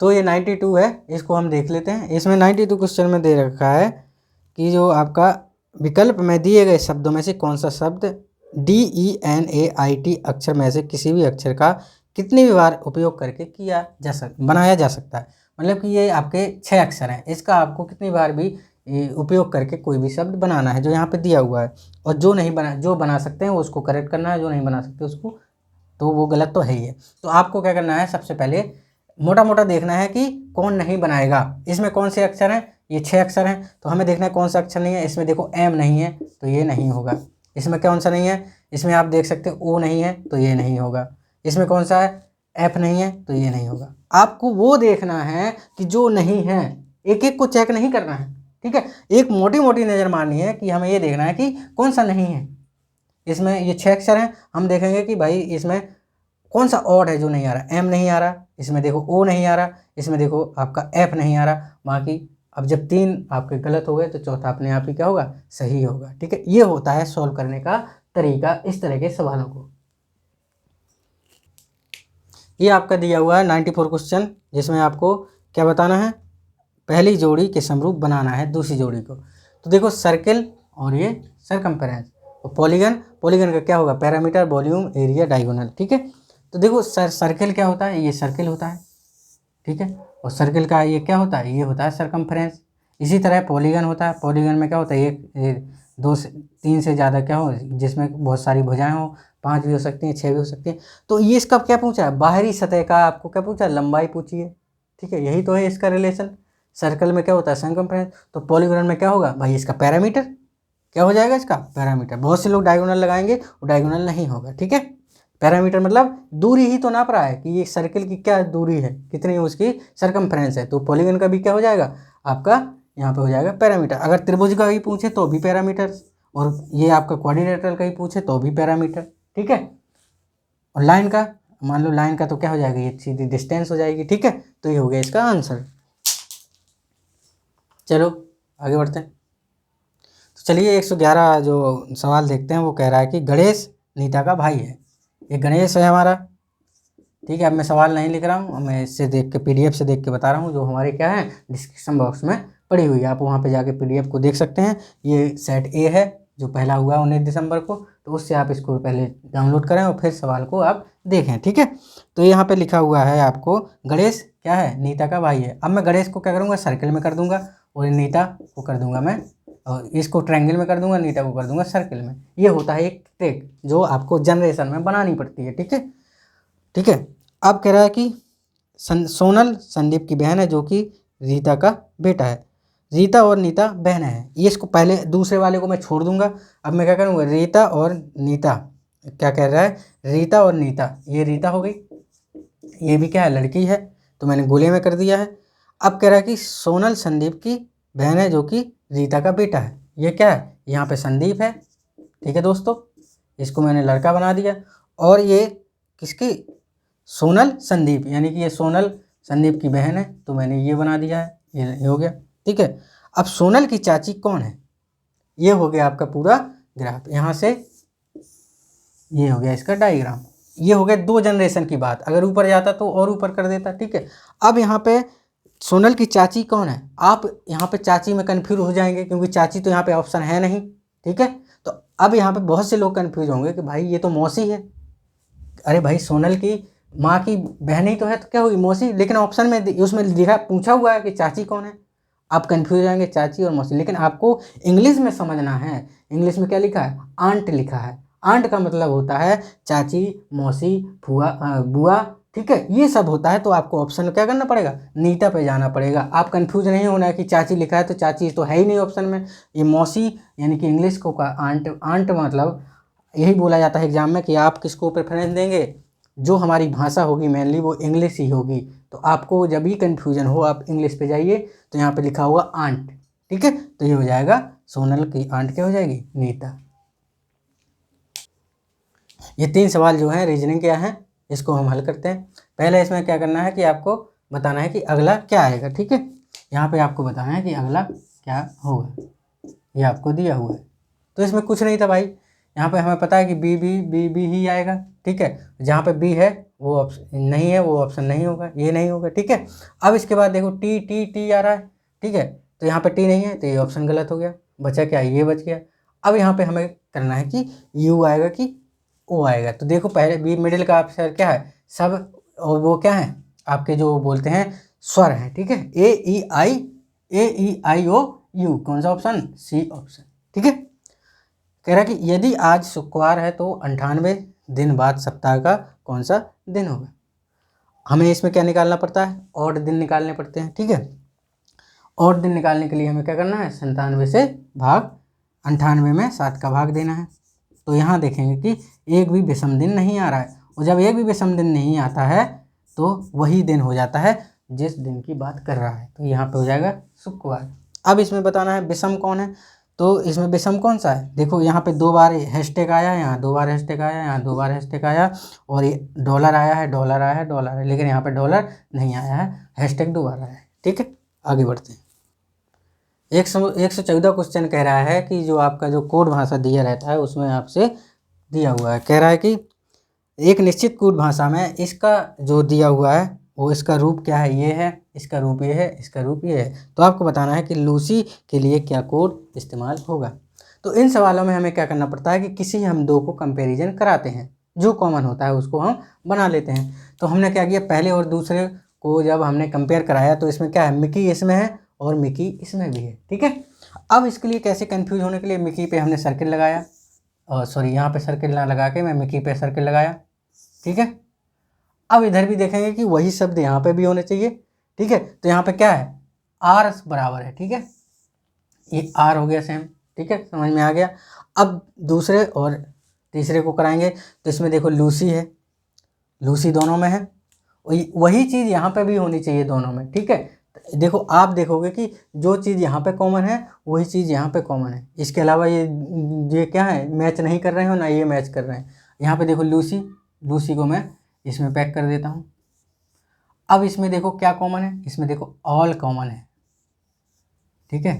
तो ये 92 है, इसको हम देख लेते हैं। इसमें 92 क्वेश्चन में दे रखा है कि जो आपका विकल्प में दिए गए शब्दों में से कौन सा शब्द DENAIT अक्षर में से किसी भी अक्षर का कितनी भी बार उपयोग करके बनाया जा सकता है। मतलब कि ये आपके 6 अक्षर हैं, इसका आपको कितनी बार भी उपयोग करके कोई भी शब्द बनाना है जो यहाँ पे दिया हुआ है। और जो बना सकते हैं उसको करेक्ट करना है, जो नहीं बना सकते उसको तो वो गलत तो है ही है। तो आपको क्या करना है, सबसे पहले मोटा मोटा देखना है कि कौन नहीं बनाएगा। इसमें कौन से अक्षर हैं, ये 6 अक्षर हैं, तो हमें देखना है कौन सा अक्षर नहीं है। इसमें देखो M नहीं है तो ये नहीं होगा। इसमें कौन सा नहीं है, इसमें आप देख सकते हो O नहीं है तो ये नहीं होगा। इसमें कौन सा है, F नहीं है तो ये नहीं होगा। आपको वो देखना है कि जो नहीं है, एक एक को चेक नहीं करना है, ठीक है। एक मोटी मोटी नज़र मारनी है कि हमें ये देखना है कि कौन सा नहीं है। इसमें ये 6 अक्षर हैं, हम देखेंगे कि भाई इसमें कौन सा ऑड है जो नहीं आ रहा। M नहीं आ रहा, इसमें देखो O नहीं आ रहा, इसमें देखो आपका F नहीं आ रहा। बाकी अब जब 3 आपके गलत हो गए तो चौथा अपने आप ही क्या होगा, सही होगा, ठीक है। ये होता है सॉल्व करने का तरीका इस तरह के सवालों को। ये आपका दिया हुआ है 94 क्वेश्चन, जिसमें आपको क्या बताना है, पहली जोड़ी के समरूप बनाना है दूसरी जोड़ी को। तो देखो सर्किल और ये सरकमफ्रेंस और पॉलीगन का क्या होगा, पैरामीटर, वॉल्यूम, एरिया, डायगोनल, ठीक है। तो देखो सर्किल क्या होता है, ये सर्किल होता है, ठीक है। और सर्किल का ये क्या होता है, ये होता है सरकमफ्रेंस। इसी तरह पॉलीगन होता है, पॉलीगन में क्या होता है, एक 2 से 3 से ज़्यादा क्या हो, जिसमें बहुत सारी भुजाएं हो, 5 भी हो सकती हैं, 6 भी हो सकती हैं। तो ये इसका क्या पूछा है, बाहरी सतह का आपको क्या पूछा है, लंबाई पूछी है, ठीक है। यही तो है इसका रिलेशन। सर्कल में क्या होता है, सरकमफ्रेंस, तो पॉलीगन में क्या होगा भाई, इसका पैरामीटर क्या हो जाएगा, इसका पैरामीटर। बहुत से लोग डायगोनल लगाएंगे, वो डायगोनल नहीं होगा, ठीक है। पैरामीटर मतलब दूरी ही तो नाप रहा है कि ये सर्किल की क्या दूरी है, कितनी उसकी सरकमफ्रेंस है। तो पॉलीगन का भी क्या हो जाएगा आपका, यहाँ पे हो जाएगा पैरामीटर। अगर त्रिभुज का ही पूछे तो भी पैरामीटर, और ये आपका क्वाड्रिलेटरल का ही पूछे तो भी पैरामीटर, ठीक है। और लाइन का, मान लो लाइन का तो क्या हो जाएगा, ये सीधी डिस्टेंस हो जाएगी, ठीक है। तो ये हो गया इसका आंसर। चलो आगे बढ़ते हैं। तो चलिए 111 जो सवाल देखते हैं, वो कह रहा है कि गणेश नीता का भाई है। ये गणेश है हमारा, ठीक है। अब मैं सवाल नहीं लिख रहा हूँ, मैं इससे देख के PDF से देख के बता रहा हूँ, जो हमारे क्या है डिस्क्रिप्शन बॉक्स में पड़ी हुई है, आप वहाँ पे जाके PDF को देख सकते हैं। ये सेट A है जो पहला हुआ 19 दिसंबर को, तो उससे आप इसको पहले डाउनलोड करें और फिर सवाल को आप देखें, ठीक है। तो यहाँ पे लिखा हुआ है आपको, गणेश क्या है, नीता का भाई है। अब मैं गणेश को क्या करूँगा, सर्किल में कर दूंगा, और नीता को कर दूंगा मैं, और इसको ट्रायंगल में कर दूंगा, नीता को कर दूंगा सर्किल में। ये होता है एक ट्रिक जो आपको जनरेशन में बनानी पड़ती है, ठीक है, ठीक है। अब कह रहा है कि सोनल संदीप की बहन है जो कि रीता का बेटा है। रीता और नीता बहन है, ये इसको पहले दूसरे वाले को मैं छोड़ दूंगा। अब मैं क्या करूँगा, रीता और नीता, क्या कह रहा है, रीता और नीता, ये रीता हो गई, ये भी क्या है, लड़की है, तो मैंने गोले में कर दिया है। अब कह रहा है कि सोनल संदीप की बहन है जो कि रीता का बेटा है। ये क्या है, यहाँ पे संदीप है, ठीक है दोस्तों, इसको मैंने लड़का बना दिया। और ये किसकी, सोनल संदीप, यानी कि ये सोनल संदीप की बहन है, तो मैंने ये बना दिया है, ये हो गया, ठीक है। अब सोनल की चाची कौन है, ये हो गया आपका पूरा ग्राफ। यहाँ से ये हो गया इसका डायग्राम। ये हो गया 2 जनरेशन की बात, अगर ऊपर जाता तो और ऊपर कर देता, ठीक है। अब यहाँ पे सोनल की चाची कौन है, आप यहाँ पे चाची में कन्फ्यूज हो जाएंगे, क्योंकि चाची तो यहाँ पे ऑप्शन है नहीं, ठीक है। तो अब यहाँ पे बहुत से लोग कन्फ्यूज होंगे कि भाई ये तो मौसी है। अरे भाई सोनल की माँ की बहन ही तो है, तो क्या हुई, मौसी। लेकिन ऑप्शन में उसमें लिखा पूछा हुआ है कि चाची कौन है, आप कन्फ्यूज हो जाएंगे, चाची और मौसी। लेकिन आपको इंग्लिश में समझना है, इंग्लिश में क्या लिखा है, आंट लिखा है। आंट का मतलब होता है चाची, मौसी, फुआ, बुआ, ठीक है, ये सब होता है। तो आपको ऑप्शन में क्या करना पड़ेगा, नीता पे जाना पड़ेगा। आप कंफ्यूज नहीं होना है कि चाची लिखा है तो चाची तो है ही नहीं ऑप्शन में, ये मौसी, यानी कि इंग्लिश को का आंट, आंट मतलब यही बोला जाता है एग्जाम में कि आप किसको प्रेफरेंस देंगे, जो हमारी भाषा होगी मेनली वो इंग्लिश ही होगी। तो आपको जब भी कन्फ्यूजन हो आप इंग्लिश पे जाइए, तो यहाँ पे लिखा हुआ आंट, ठीक है। तो ये हो जाएगा सोनल की आंट क्या हो जाएगी, नीता। ये 3 सवाल जो हैं रीजनिंग के हैं, इसको हम हल करते हैं। पहले इसमें क्या करना है कि आपको बताना है कि अगला क्या आएगा, ठीक है। यहाँ पे आपको बताना है कि अगला क्या होगा, ये आपको दिया हुआ है। तो इसमें कुछ नहीं था भाई, यहाँ पे हमें पता है कि बी ही आएगा, ठीक है। जहाँ पे बी है वो ऑप्शन नहीं है, वो ऑप्शन नहीं होगा, ये नहीं होगा, ठीक है। अब इसके बाद देखो टी टी टी आ रहा है, ठीक है, तो यहाँ पे टी नहीं है तो ये ऑप्शन गलत हो गया, बचा क्या, ये बच गया। अब यहाँ पे हमें करना है कि यू आएगा कि ओ आएगा। तो देखो पहले बी मिडिल का अक्षर क्या है, सब, और वो क्या है आपके जो बोलते हैं स्वर हैं, ठीक है, ए ई आई ओ यू, कौन सा ऑप्शन, सी ऑप्शन, ठीक है। कह रहा है कि यदि आज शुक्रवार है तो 98 दिन बाद सप्ताह का कौन सा दिन होगा। हमें इसमें क्या निकालना पड़ता है, ऑड दिन निकालने पड़ते हैं, ठीक है। ऑड दिन निकालने के लिए हमें क्या करना है, 97 से भाग 98 में 7 का भाग देना है। तो यहाँ देखेंगे कि एक भी विषम दिन नहीं आ रहा है, और जब एक भी विषम दिन नहीं आता है तो वही दिन हो जाता है जिस दिन की बात कर रहा है। तो यहाँ पे हो जाएगा शुक्रवार। अब इसमें बताना है विषम कौन है, तो इसमें विषम कौन सा है, देखो यहाँ पे 2 बार हैशटैग आया, यहाँ 2 बार हैशटैग आया, यहाँ 2 बार हैशटैग आया, और ये डॉलर आया है, डॉलर आया है, डॉलर है, लेकिन यहाँ पे डॉलर नहीं आया है, हैशटैग 2 बार आया है, ठीक है। आगे बढ़ते हैं। 114 क्वेश्चन कह रहा है कि जो आपका जो कोड भाषा दिया रहता है उसमें आपसे दिया हुआ है, कह रहा है कि एक निश्चित कोड भाषा में इसका जो दिया हुआ है वो इसका रूप क्या है, ये है, इसका रूप ये है, इसका रूप ये है। तो आपको बताना है कि लूसी के लिए क्या कोड इस्तेमाल होगा। तो इन सवालों में हमें क्या करना पड़ता है कि किसी हम दो को कंपैरिजन कराते हैं, जो कॉमन होता है उसको हम बना लेते हैं। तो हमने क्या किया, पहले और दूसरे को जब हमने कंपेयर कराया तो इसमें क्या है, मिकी इसमें है और मिकी इसमें भी है, ठीक है। अब इसके लिए कैसे कंफ्यूज होने के लिए मिकी पे हमने सर्किल लगाया, और सॉरी यहाँ पे सर्किल ना लगा के मैं मिकी पे सर्किल लगाया, ठीक है। अब इधर भी देखेंगे कि वही शब्द यहाँ पे भी होने चाहिए, ठीक है। तो यहाँ पे क्या है, आर बराबर है, ठीक है, ये आर हो गया सेम, ठीक है, समझ में आ गया। अब दूसरे और तीसरे को कराएंगे तो इसमें देखो लूसी है, लूसी दोनों में है, वही चीज़ यहाँ पे भी होनी चाहिए दोनों में, ठीक है। देखो आप देखोगे कि जो चीज़ यहाँ पे कॉमन है वही चीज़ यहाँ पे कॉमन है, इसके अलावा ये क्या है, मैच नहीं कर रहे हो ना ये मैच कर रहे हैं। यहाँ पे देखो लूसी, लूसी को मैं इसमें पैक कर देता हूँ। अब इसमें देखो क्या कॉमन है, इसमें देखो ऑल कॉमन है, ठीक है।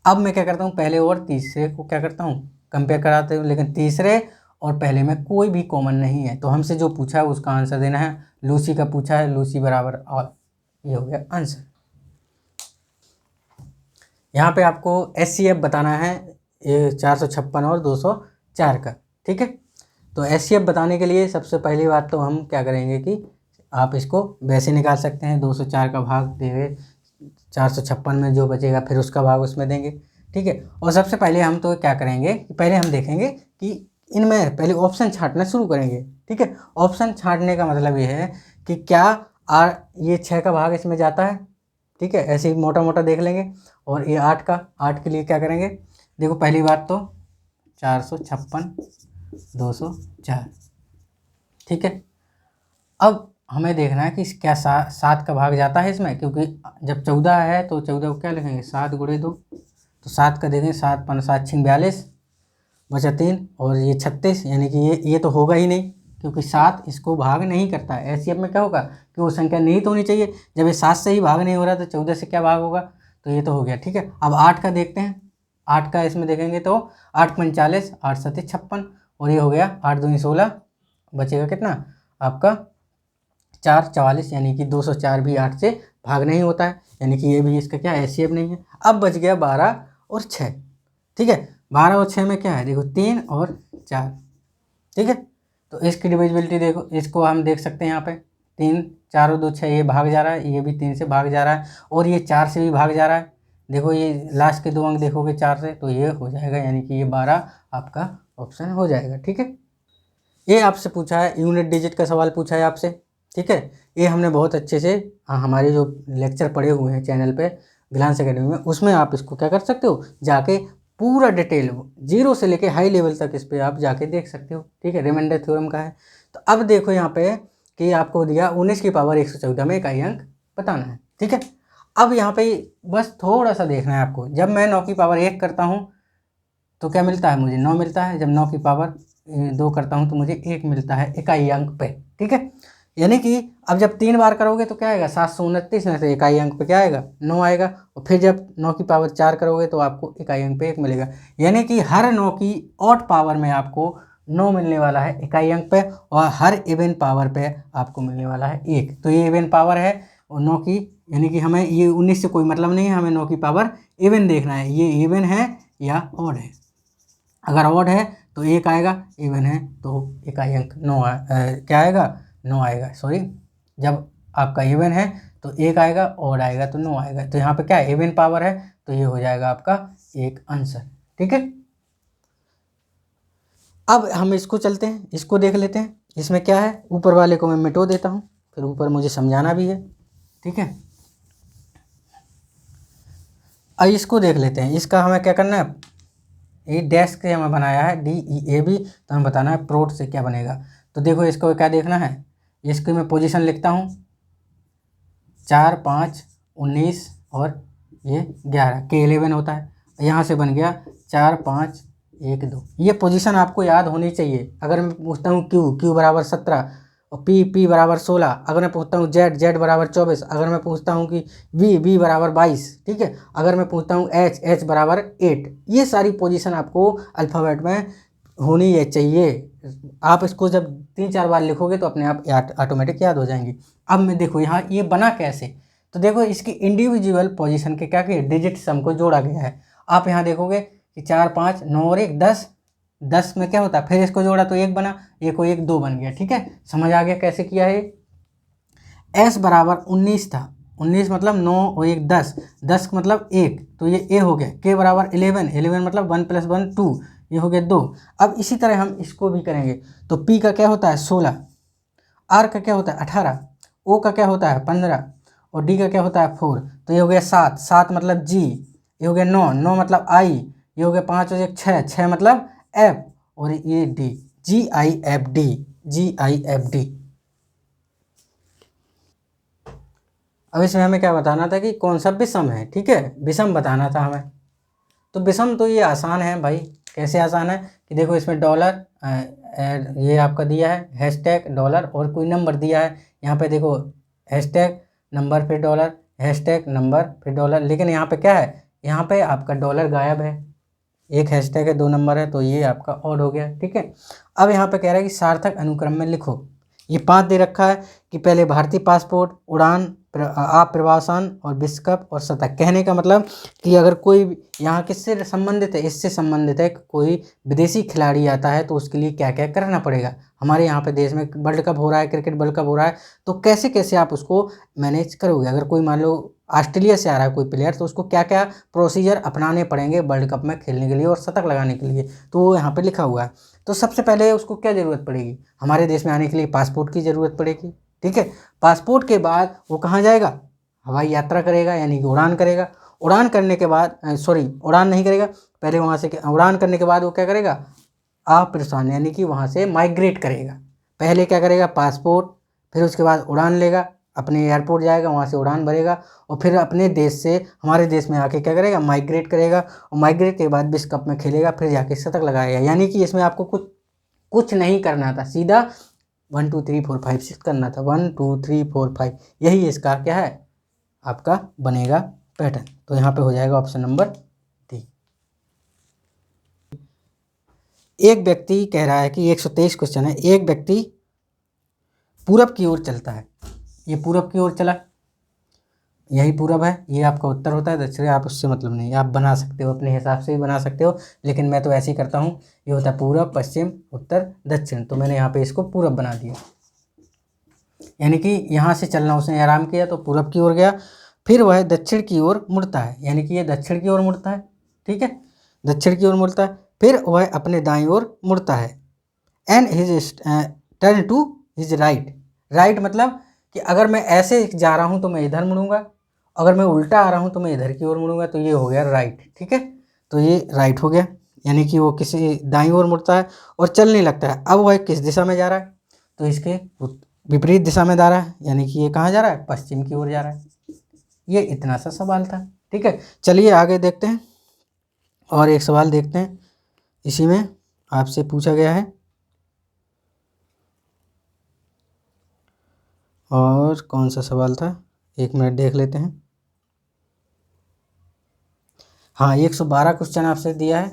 अब मैं क्या करता हूँ, पहले और तीसरे को क्या करता हूँ, कंपेयर कराते हूँ, लेकिन तीसरे और पहले में कोई भी कॉमन नहीं है। तो हमसे जो पूछा है उसका आंसर देना है, लूसी का पूछा है, लूसी बराबर ऑल, ये हो गया आंसर। यहाँ पे आपको SCF बताना है, ये 456 और 204 का, ठीक है। तो SCF बताने के लिए सबसे पहली बात तो हम क्या करेंगे कि आप इसको वैसे निकाल सकते हैं, 204 का भाग देंगे 456 में, जो बचेगा फिर उसका भाग उसमें देंगे, ठीक है। और सबसे पहले हम तो क्या करेंगे कि पहले हम देखेंगे कि इनमें पहले ऑप्शन छांटना शुरू करेंगे, ठीक है। ऑप्शन छांटने का मतलब ये है कि क्या ये 6 का भाग इसमें जाता है, ठीक है, ऐसे ही मोटा मोटा देख लेंगे। और ये 8 का, 8 के लिए क्या करेंगे, देखो पहली बात तो 456 204, ठीक है। अब हमें देखना है कि क्या 7 का भाग जाता है इसमें, क्योंकि जब 14 है तो 14 को क्या लिखेंगे, 7 गुणे 2, तो 7 का देखेंगे, 7 5 7 6 42, बचा 3, और ये 36, यानी कि ये तो होगा ही नहीं, क्योंकि 7 इसको भाग नहीं करता है। SCF में क्या होगा कि वो संख्या नहीं तो होनी चाहिए, जब ये 7 से ही भाग नहीं हो रहा तो 14 से क्या भाग होगा, तो ये तो हो गया, ठीक है। अब 8 का देखते हैं, 8 का इसमें देखेंगे तो 8 5 40, 8 7 56, और ये हो गया 8 2 16, बचेगा कितना आपका 4 44, यानी कि 204 भी 8 से भाग नहीं होता है, यानी कि ये भी इसका क्या SCF नहीं है। अब बच गया 12 और 6, ठीक है। 12 और 6 में क्या है, देखो 3 और 4, ठीक है। तो इसकी डिविजिबिलिटी देखो, इसको हम देख सकते हैं यहाँ पे 3 4 और 2 6, ये भाग जा रहा है, ये भी 3 से भाग जा रहा है, और ये 4 से भी भाग जा रहा है। देखो ये लास्ट के 2 अंक देखोगे 4 से, तो ये हो जाएगा, यानी कि ये 12 आपका ऑप्शन हो जाएगा, ठीक है। ये आपसे पूछा है, यूनिट डिजिट का सवाल पूछा है आपसे, ठीक है। ये हमने बहुत अच्छे से हमारे जो लेक्चर पढ़े हुए हैं चैनल पे ग्लांस एकेडमी में, उसमें आप इसको क्या कर सकते हो, जाके पूरा डिटेल 0 से लेके हाई लेवल तक इस पर आप जाके देख सकते हो, ठीक है। रिमाइंडर थ्योरम का है। तो अब देखो यहाँ पे कि आपको दिया 19 की पावर 114 में इकाई अंक बताना है, ठीक है। अब यहाँ पे बस थोड़ा सा देखना है आपको, जब मैं 9 की पावर 1 करता हूँ तो क्या मिलता है, मुझे 9 मिलता है। जब 9 की पावर 2 करता हूँ तो मुझे 1 मिलता है इकाई अंक पे, ठीक है। यानी कि अब जब 3 बार करोगे तो क्या आएगा, 729 में से इकाई अंक पे क्या आएगा, 9 आएगा। और फिर जब 9 की पावर 4 करोगे तो आपको इकाई अंक पे 1 मिलेगा। यानी कि हर 9 की ऑड पावर में आपको 9 मिलने वाला है इकाई अंक पे, और हर इवन पावर पे आपको मिलने वाला है 1। तो ये इवन पावर है और 9 की, यानी कि हमें ये 19 से कोई मतलब नहीं है, हमें 9 की पावर इवन देखना है, ये इवन है या ऑड है। अगर ऑड है तो 1 आएगा, इवन है तो इकाई अंक 9 क्या आएगा, 9 आएगा। सॉरी, जब आपका इवन है तो 1 आएगा, ऑड आएगा तो 9 आएगा। तो यहाँ पे क्या है, इवन पावर है, तो ये हो जाएगा आपका एक आंसर। ठीक है, अब हम इसको चलते हैं, इसको देख लेते हैं। इसमें क्या है, ऊपर वाले को मैं मिटो देता हूँ, फिर ऊपर मुझे समझाना भी है। ठीक है, अब इसको देख लेते हैं। इसका हमें क्या करना है, ये डैश से हमें बनाया है DEAB, तो हमें बताना है प्रोट से क्या बनेगा। तो देखो इसको क्या देखना है, इसकी मैं पोजीशन लिखता हूँ 4, 5, 19 और ये 11 के 11 होता है। यहाँ से बन गया 4, 5, 1, 2। ये पोजीशन आपको याद होनी चाहिए। अगर मैं पूछता हूँ Q बराबर 17 और P बराबर 16, अगर मैं पूछता हूँ Z बराबर 24, अगर मैं पूछता हूँ कि V बराबर 22, ठीक है, अगर मैं पूछता हूँ H बराबर 8, ये सारी पोजीशन आपको अल्फ़ाबेट में होनी ये चाहिए। आप इसको जब 3-4 बार लिखोगे तो अपने आप ऑटोमेटिक याद हो जाएंगी। अब मैं देखो यहाँ ये बना कैसे, तो देखो इसकी इंडिविजुअल पोजीशन के क्या किए, डिजिट सम को जोड़ा गया है। आप यहाँ देखोगे कि 4, 5, 9 और 1 10, 10 में क्या होता है, फिर इसको जोड़ा तो 1 बना, 1 को 1 2 बन गया। ठीक है, समझ आ गया कैसे किया है। S बराबर 19 था, 19 मतलब 9 और 1 10, 10 मतलब 1, तो ये A हो गया। K बराबर 11, 11 मतलब 1 + 1 2, ये हो गया 2। अब इसी तरह हम इसको भी करेंगे। तो P का क्या होता है 16, R का क्या होता है 18, O का क्या होता है 15 और D का क्या होता है 4, तो ये हो गया 7, 7 मतलब G, ये हो गया 9, 9 मतलब I, ये हो गया 5 और 1 6, 6 मतलब F और ये D, GIFD, GIFD। अब इसमें हमें क्या बताना था कि कौन सा विषम है। ठीक है, विषम बताना था हमें। तो विषम तो ये आसान है भाई। कैसे आसान है कि देखो इसमें डॉलर ये आपका दिया है हैशटैग डॉलर और कोई नंबर दिया है। यहाँ पे देखो हैशटैग नंबर फिर डॉलर, हैशटैग नंबर फिर डॉलर, लेकिन यहाँ पे क्या है, यहाँ पे आपका डॉलर गायब है। एक हैशटैग है, 2 नंबर है, तो ये आपका ऑड हो गया। ठीक है, अब यहाँ पे कह रहा है कि सार्थक अनुक्रम में लिखो। ये 5 दे रखा है कि पहले भारतीय पासपोर्ट, उड़ान, आप प्रवासन और विश्व कप और शतक। कहने का मतलब कि अगर कोई यहाँ किससे संबंधित है, इससे संबंधित है, कोई विदेशी खिलाड़ी आता है तो उसके लिए क्या क्या करना पड़ेगा। हमारे यहाँ पे देश में वर्ल्ड कप हो रहा है, क्रिकेट वर्ल्ड कप हो रहा है, तो कैसे कैसे आप उसको मैनेज करोगे। अगर कोई मान लो ऑस्ट्रेलिया से आ रहा है कोई प्लेयर, तो उसको क्या क्या प्रोसीजर अपनाने पड़ेंगे वर्ल्ड कप में खेलने के लिए और शतक लगाने के लिए, तो वो यहाँ पे लिखा हुआ है। तो सबसे पहले उसको क्या ज़रूरत पड़ेगी, हमारे देश में आने के लिए पासपोर्ट की ज़रूरत पड़ेगी। ठीक है, पासपोर्ट के बाद वो कहाँ जाएगा, हवाई यात्रा करेगा, यानी कि उड़ान करेगा। उड़ान करने के बाद सॉरी उड़ान नहीं करेगा, पहले वहाँ से उड़ान करने के बाद वो क्या करेगा, अप्रस्थान, यानी कि वहाँ से माइग्रेट करेगा। पहले क्या करेगा, पासपोर्ट, फिर उसके बाद उड़ान लेगा, अपने एयरपोर्ट जाएगा, वहाँ से उड़ान भरेगा और फिर अपने देश से हमारे देश में आके क्या करेगा, माइग्रेट करेगा, और माइग्रेट के बाद विश्व कप में खेलेगा, फिर जाके शतक लगाएगा। यानी कि इसमें आपको कुछ कुछ नहीं करना था, सीधा 1 2 3 4 5 6 करना था, 1 2 3 4 5, यही इसका क्या है आपका बनेगा पैटर्न। तो यहाँ पे हो जाएगा ऑप्शन नंबर डी। एक व्यक्ति कह रहा है कि 123 क्वेश्चन है, एक व्यक्ति पूरब की ओर चलता है, ये पूरब की ओर चला, यही पूरब है, ये आपका उत्तर होता है। दक्षिण आप उससे मतलब नहीं, आप बना सकते हो अपने हिसाब से भी बना सकते हो, लेकिन मैं तो ऐसे ही करता हूँ। ये होता है पूरब, पश्चिम, उत्तर, दक्षिण, तो मैंने यहाँ पे इसको पूरब बना दिया। यानी कि यहाँ से चलना उसने आराम किया तो पूरब की ओर गया, फिर वह दक्षिण की ओर मुड़ता है, यानी कि ये दक्षिण की ओर मुड़ता है। ठीक है, दक्षिण की ओर मुड़ता है, फिर वह अपने दाईं ओर मुड़ता है। And his turn to his right. Right मतलब कि अगर मैं ऐसे जा रहा हूँ तो मैं इधर मुड़ूंगा, अगर मैं उल्टा आ रहा हूँ तो मैं इधर की ओर मुड़ूंगा, तो ये हो गया राइट। ठीक है, तो ये राइट हो गया, यानी कि वो किसी दाईं ओर मुड़ता है और चलने लगता है। अब वह किस दिशा में जा रहा है, तो इसके विपरीत दिशा में जा रहा है, यानी कि ये कहाँ जा रहा है, पश्चिम की ओर जा रहा है। ये इतना सा सवाल था। ठीक है, चलिए आगे देखते हैं और एक सवाल देखते हैं, इसी में आपसे पूछा गया है। और कौन सा सवाल था, 1 मिनट देख लेते हैं। हाँ, 112 क्वेश्चन आपसे दिया है।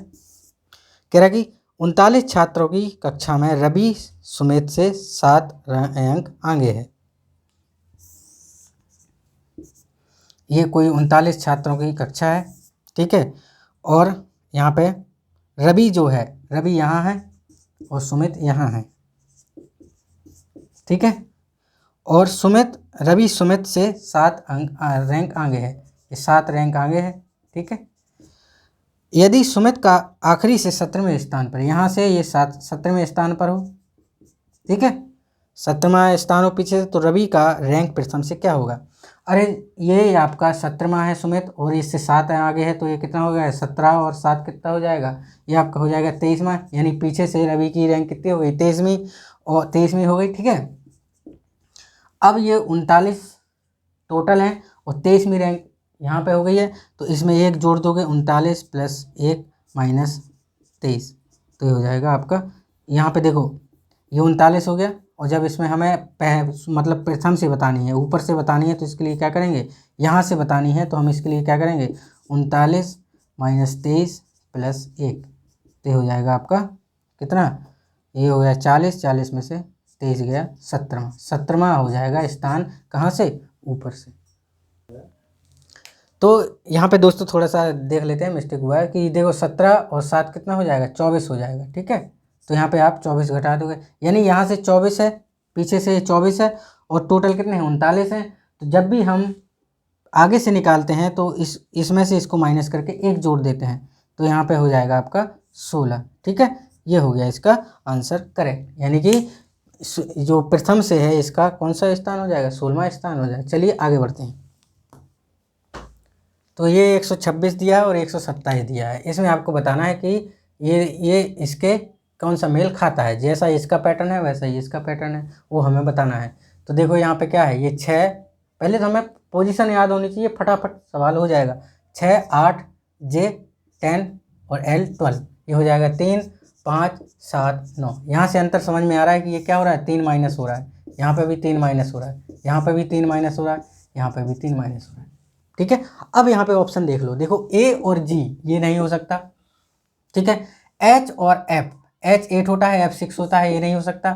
कह रहा कि 39 छात्रों की कक्षा में रवि सुमित से 7 अंक आगे है। ये कोई 39 छात्रों की कक्षा है, ठीक है। और यहाँ पे रवि जो है, रवि यहाँ है और सुमित यहाँ है, ठीक है। और रवि सुमित से 7 अंक रैंक आगे है, ये 7 रैंक आगे है, ठीक है। यदि सुमित का आखिरी से 17वें स्थान पर, यहाँ से ये 17वें स्थान पर हो, ठीक है, 17वां स्थान हो पीछे से, तो रवि का रैंक प्रथम से क्या होगा? अरे ये आपका 17वां है सुमित और इससे 7 आगे है, तो ये कितना हो गया? 17 और 7 कितना हो जाएगा? ये आपका हो जाएगा 23वां, यानी पीछे से रवि की रैंक कितनी हो गई? 23वीं, और 23वीं हो गई, ठीक है। अब ये 39 टोटल हैं और 23वीं रैंक यहाँ पे हो गई है, तो इसमें 1 जोड़ दोगे, 39 + 1 - 23, तो ये हो जाएगा आपका। यहाँ पे देखो ये 39 हो गया, और जब इसमें हमें मतलब प्रथम से बतानी है, ऊपर से बतानी है, तो इसके लिए क्या करेंगे? यहाँ से बतानी है तो हम इसके लिए क्या करेंगे? 39 - 23 + 1, तो ये हो जाएगा आपका कितना? ये हो गया 40, 40 में से 23 गया 17वां, 17वां हो जाएगा स्थान, कहाँ से? ऊपर से। तो यहाँ पे दोस्तों थोड़ा सा देख लेते हैं, मिस्टेक हुआ है कि देखो 17 और 7 कितना हो जाएगा? 24 हो जाएगा, ठीक है। तो यहाँ पे आप 24 घटा दोगे, यानी यहाँ से 24 है, पीछे से 24 है, और टोटल कितने हैं? 39 हैं। तो जब भी हम आगे से निकालते हैं तो इसमें से इसको माइनस करके 1 जोड़ देते हैं, तो यहाँ पे हो जाएगा आपका 16, ठीक है। ये हो गया इसका आंसर करेक्ट, यानी कि जो प्रथम से है इसका कौन सा स्थान हो जाएगा? 16वां स्थान हो जाएगा। चलिए आगे बढ़ते हैं। तो ये 126 दिया है और 127 दिया है, इसमें आपको बताना है कि ये इसके कौन सा मेल खाता है। जैसा इसका पैटर्न है वैसा ही इसका पैटर्न है, वो हमें बताना है। तो देखो यहाँ पे क्या है, ये 6, पहले तो हमें पोजीशन याद होनी चाहिए, फटाफट सवाल हो जाएगा। 6, 8, J 10 और L 12, ये हो जाएगा 3, 5, 7, 9। यहाँ से अंतर समझ में आ रहा है कि ये क्या हो रहा है? 3 माइनस हो रहा है, यहाँ पे भी 3 माइनस हो रहा है, यहाँ पे भी 3 माइनस हो रहा है, यहाँ पे भी 3 माइनस हो रहा है, ठीक है। अब यहाँ पे ऑप्शन देख लो, देखो A और G ये नहीं हो सकता, ठीक है। H और F, H 8 होता है, F 6 होता है, ये नहीं हो सकता।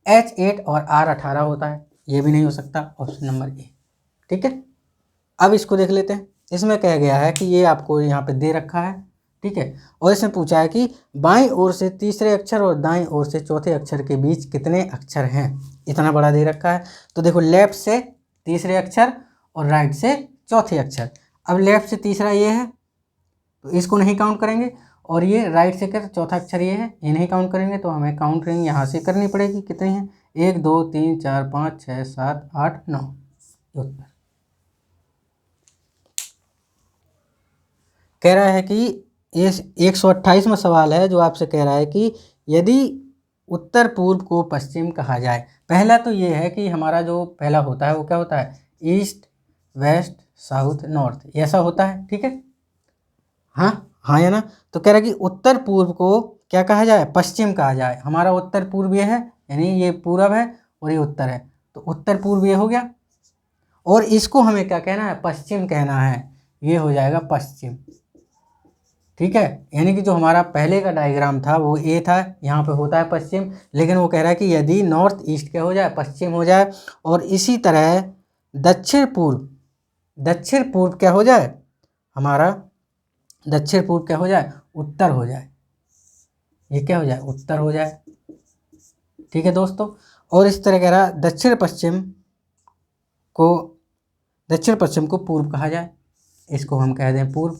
H 8 और R 18 होता है, ये भी नहीं हो सकता, ऑप्शन नंबर A, ठीक है। अब इसको देख लेते हैं, इसमें कहा गया है कि ये आपको यहाँ पे दे रखा है, ठीक है। और इसमें पूछा है कि बाईं ओर से तीसरे अक्षर और दाईं ओर से चौथे अक्षर के बीच कितने अक्षर हैं, इतना बड़ा दे रखा है। तो देखो लेफ्ट से तीसरे अक्षर और राइट से चौथे अक्षर। अब लेफ्ट से तीसरा ये है तो इसको नहीं काउंट करेंगे, और ये राइट से क्या चौथा अक्षर ये है, ये नहीं काउंट करेंगे, तो हमें काउंटिंग यहाँ से करनी पड़ेगी। कितनी है? 1 2 3 4 5 6 7 8 9। उत्तर कह रहा है कि ये 128वां सवाल है जो आपसे कह रहा है कि यदि उत्तर पूर्व को पश्चिम कहा जाए। पहला तो ये है कि हमारा जो पहला होता है वो क्या होता है? ईस्ट, वेस्ट, साउथ, नॉर्थ, ऐसा होता है, ठीक है। हाँ या ना? तो कह रहा है कि उत्तर पूर्व को क्या कहा जाए? पश्चिम कहा जाए। हमारा उत्तर पूर्व ये है, यानी ये पूरब है और ये उत्तर है, तो उत्तर पूर्व ये हो गया, और इसको हमें क्या कहना है? पश्चिम कहना है, ये हो जाएगा पश्चिम, ठीक है। यानी कि जो हमारा पहले का डायग्राम था वो ए था, यहाँ पे होता है पश्चिम, लेकिन वो कह रहा है कि यदि नॉर्थ ईस्ट क्या हो जाए? पश्चिम हो जाए, और इसी तरह दक्षिण पूर्व क्या हो जाए? हमारा दक्षिण पूर्व क्या हो जाए? उत्तर हो जाए, ये क्या हो जाए? उत्तर हो जाए, ठीक है दोस्तों। और इस तरह कह रहा दक्षिण पश्चिम को पूर्व कहा जाए, इसको हम कह दें पूर्व,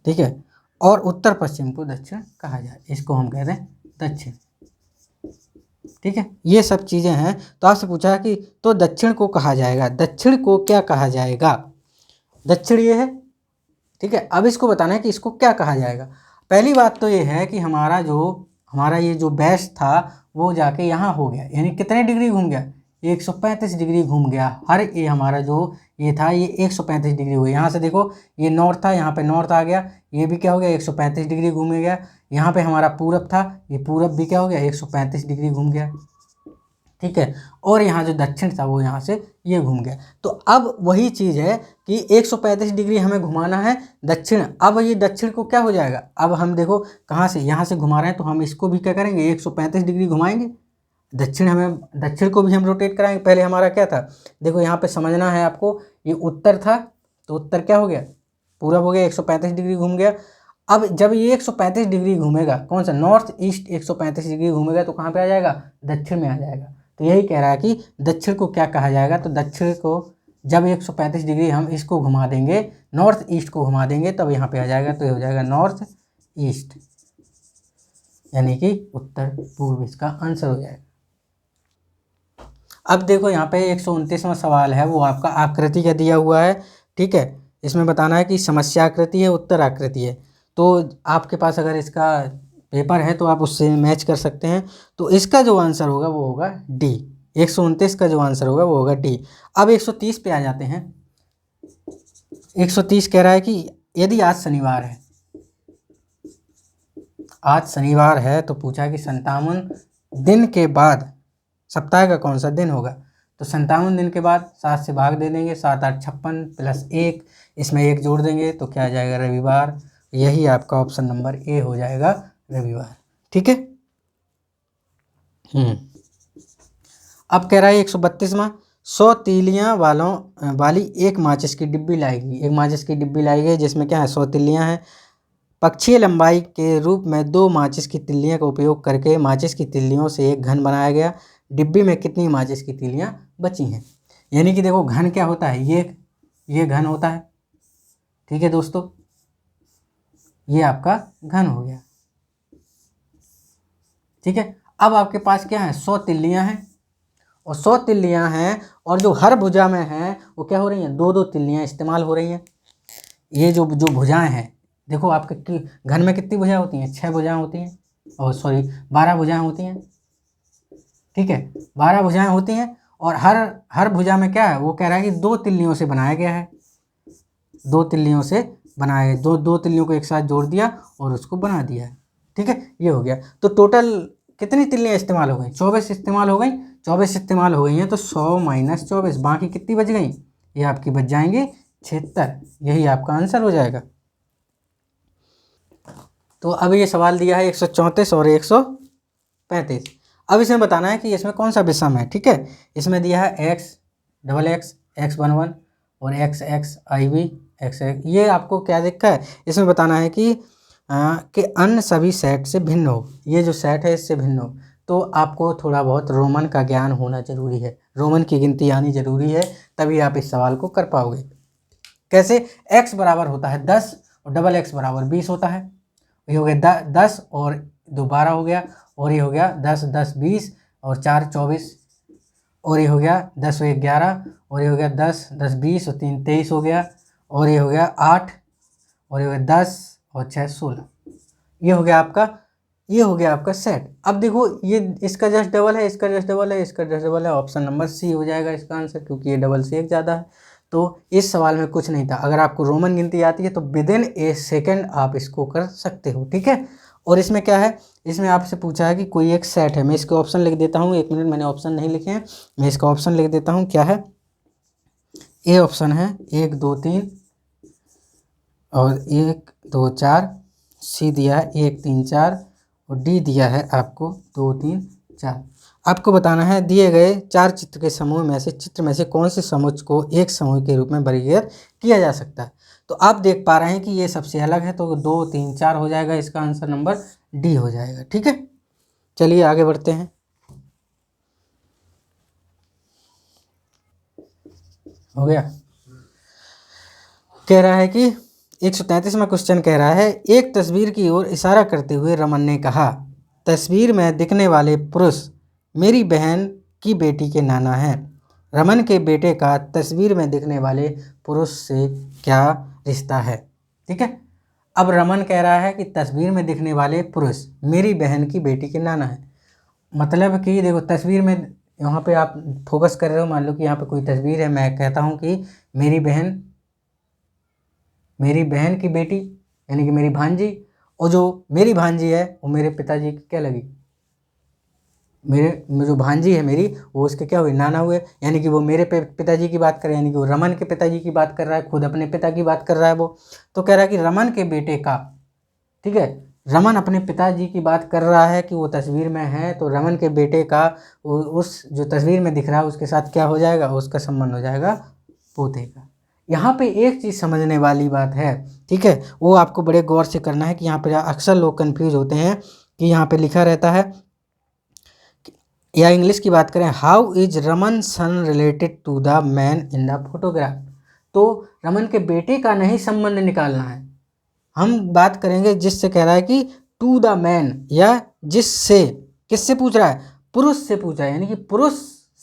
ठीक है। और उत्तर पश्चिम को दक्षिण कहा जाए, इसको हम कह दें दक्षिण, ठीक है। ये सब चीज़ें हैं। तो आपसे पूछा कि तो दक्षिण को कहा जाएगा, दक्षिण को क्या कहा जाएगा? दक्षिण ये है, ठीक है। अब इसको बताना है कि इसको क्या कहा जाएगा। पहली बात तो ये है कि हमारा ये जो वेस्ट था वो जाके यहाँ हो गया, यानी कितने डिग्री घूम गया? 135 डिग्री घूम गया। हर ये हमारा जो ये था ये 135 डिग्री हुआ। यहाँ से देखो ये नॉर्थ था, यहाँ पे नॉर्थ आ गया, ये भी क्या हो गया? 135 डिग्री घूम गया। यहाँ पे हमारा पूरब था, ये पूरब भी क्या हो गया? 135 डिग्री घूम गया, ठीक है, और यहाँ जो दक्षिण था वो यहाँ से ये घूम गया। तो अब वही चीज़ है कि 135 डिग्री हमें घुमाना है दक्षिण। अब ये दक्षिण को क्या हो जाएगा, अब हम देखो कहाँ से, यहाँ से घुमा रहे हैं तो हम इसको भी क्या करेंगे 135 डिग्री घुमाएंगे दक्षिण। हमें दक्षिण को भी हम रोटेट कराएंगे। पहले हमारा क्या था, देखो यहाँ पे समझना है आपको, ये उत्तर था तो उत्तर क्या हो गया, पूरब हो गया, 135 डिग्री घूम गया। अब जब ये 135 डिग्री घूमेगा, कौन सा, नॉर्थ ईस्ट 135 डिग्री घूमेगा तो कहाँ पे आ जाएगा, दक्षिण में आ जाएगा। तो यही कह रहा है कि दक्षिण को क्या कहा जाएगा, तो दक्षिण को जब 135 डिग्री हम इसको घुमा देंगे, नॉर्थ ईस्ट को घुमा देंगे, तब यहाँ पे आ जाएगा, तो ये हो जाएगा नॉर्थ ईस्ट, यानी कि उत्तर पूर्व, इसका आंसर हो जाएगा। अब देखो यहाँ पे 129वां सवाल है, वो आपका आकृति का दिया हुआ है, ठीक है। इसमें बताना है कि समस्या आकृति है, उत्तर आकृति है। तो आपके पास अगर इसका पेपर है तो आप उससे मैच कर सकते हैं। तो इसका जो आंसर होगा वो होगा डी, 129 का जो आंसर होगा वो होगा डी। अब 130 पे आ जाते हैं। 130 कह रहा है कि यदि आज शनिवार है, आज शनिवार है तो पूछा कि 57 दिन के बाद सप्ताह का कौन सा दिन होगा। तो 57 दिन के बाद 7 से भाग दे देंगे, 7 8 56 प्लस 1, इसमें 1 जोड़ देंगे तो क्या आ जाएगा, रविवार। यही आपका ऑप्शन नंबर ए हो जाएगा, रविवार, ठीक है। अब कह रहा है 132वां, 100 तीलियां वाली एक माचिस की डिब्बी लाएगी। एक माचिस की डिब्बी लाई गई जिसमें क्या है, 100 तिल्लियां हैं। पक्षीय लंबाई के रूप में 2 माचिस की तिल्लियों का उपयोग करके माचिस की तिल्लियों से एक घन बनाया गया। डिब्बी में कितनी माचिस की तिल्लियां बची हैं। यानी कि देखो घन क्या होता है, ये घन होता है, ठीक है दोस्तों, ये आपका घन हो गया, ठीक है। अब आपके पास क्या है, 100 तिल्लियां हैं, और 100 तिल्लियां हैं, और जो हर भुजा में हैं वो क्या हो रही हैं, 2 2 तिल्लियां इस्तेमाल हो रही हैं। ये जो भुजाएं हैं, देखो आपके घन में कितनी भुजाएं होती हैं, 6 भुजाएं होती हैं, और सॉरी 12 भुजाएं होती हैं, ठीक है, 12 भुजाएं होती हैं। और हर भुजा में क्या है, वो कह रहा है कि 2 तिल्लियों से बनाया गया है, 2 तिल्लियों से बनाया गया, दो तिल्लियों को एक साथ जोड़ दिया और उसको बना दिया है, ठीक है, ये हो गया। तो टोटल कितनी तिल्लियाँ इस्तेमाल हो गई, 24 इस्तेमाल हो गई, 24 इस्तेमाल हो गई हैं। तो 100 माइनस 24, बाकी कितनी बच गई, ये आपकी बच जाएंगी 76, यही आपका आंसर हो जाएगा। तो अब ये सवाल दिया है 134 और 135। अब इसमें बताना है कि इसमें कौन सा विषम है, ठीक है। इसमें दिया है एक्स डबल एक्स, X11 और XX IB XX, ये आपको क्या दिखा है, इसमें बताना है कि अन्य सभी सेट से भिन्न हो। ये जो सेट है इससे भिन्न हो, तो आपको थोड़ा बहुत रोमन का ज्ञान होना जरूरी है, रोमन की गिनती आनी जरूरी है, तभी आप इस सवाल को कर पाओगे। कैसे, x बराबर होता है 10 और डबल x बराबर 20 होता है। ये हो गया 10 और 2 12 हो गया, और ये हो गया 10 10 20 और 4 24, और ये हो गया 10 और 1 11, और ये हो गया 10 10 20 और 3 23 हो गया, और ये हो गया 8, और ये हो गया 10 और 6 16, ये हो गया आपका सेट। अब देखो ये इसका जस्ट डबल है, इसका जस्ट डबल है, इसका जस्ट डबल है, ऑप्शन नंबर सी हो जाएगा इसका आंसर, क्योंकि ये डबल से एक ज़्यादा है। तो इस सवाल में कुछ नहीं था। अगर आपको रोमन गिनती आती है तो विदिन ए सेकेंड आप इसको कर सकते हो, ठीक है। और इसमें क्या है, इसमें आपसे पूछा है कि कोई एक सेट है, मैं इसके ऑप्शन लिख देता हूँ, 1 मिनट, मैंने ऑप्शन नहीं लिखे हैं, मैं इसका ऑप्शन लिख देता हूँ। क्या है, ए ऑप्शन है 1 2 3 और 1 2 4, सी दिया है 1 3 4, और डी दिया है आपको 2 3 4। आपको बताना है दिए गए 4 चित्र के समूह में से कौन से समूह को एक समूह के रूप में वर्गीकृत किया जा सकता है। तो आप देख पा रहे हैं कि ये सबसे अलग है, तो 2 3 4 हो जाएगा, इसका आंसर नंबर डी हो जाएगा, ठीक है। चलिए आगे बढ़ते हैं। हो गया, कह रहा है कि 133वां क्वेश्चन कह रहा है, एक तस्वीर की ओर इशारा करते हुए रमन ने कहा, तस्वीर में दिखने वाले पुरुष मेरी बहन की बेटी के नाना हैं। रमन के बेटे का तस्वीर में दिखने वाले पुरुष से क्या रिश्ता है, ठीक है। अब रमन कह रहा है कि तस्वीर में दिखने वाले पुरुष मेरी बहन की बेटी के नाना है। मतलब कि देखो तस्वीर में, यहाँ पे आप फोकस कर रहे हो, मान लो कि यहाँ पे कोई तस्वीर है, मैं कहता हूँ कि मेरी बहन की बेटी, यानी कि मेरी भांजी, और जो मेरी भांजी है वो मेरे पिताजी की क्या लगी, मेरे जो भांजी है मेरी, वो उसके क्या हुए, नाना हुए। यानी कि वो मेरे पिताजी की बात कर रहे हैं, यानी कि वो रमन के पिताजी की बात कर रहा है, खुद अपने पिता की बात कर रहा है वो। तो कह रहा है कि रमन के बेटे का, ठीक है, रमन अपने पिताजी की बात कर रहा है कि वो तस्वीर में है, तो रमन के बेटे का उस जो तस्वीर में दिख रहा है उसके साथ क्या हो जाएगा, उसका संबंध हो जाएगा पोते का। यहाँ पे एक चीज़ समझने वाली बात है, ठीक है, वो आपको बड़े गौर से करना है कि यहाँ पे अक्सर लोग कंफ्यूज होते हैं कि यहाँ पे लिखा रहता है, या इंग्लिश की बात करें, how is Raman son related to the man in the photograph. तो रमन के बेटे का नहीं संबंध निकालना है, हम बात करेंगे जिससे, कह रहा है कि टू द मैन, या जिससे, किससे पूछ रहा है, पुरुष से पूछ रहा है, यानी कि पुरुष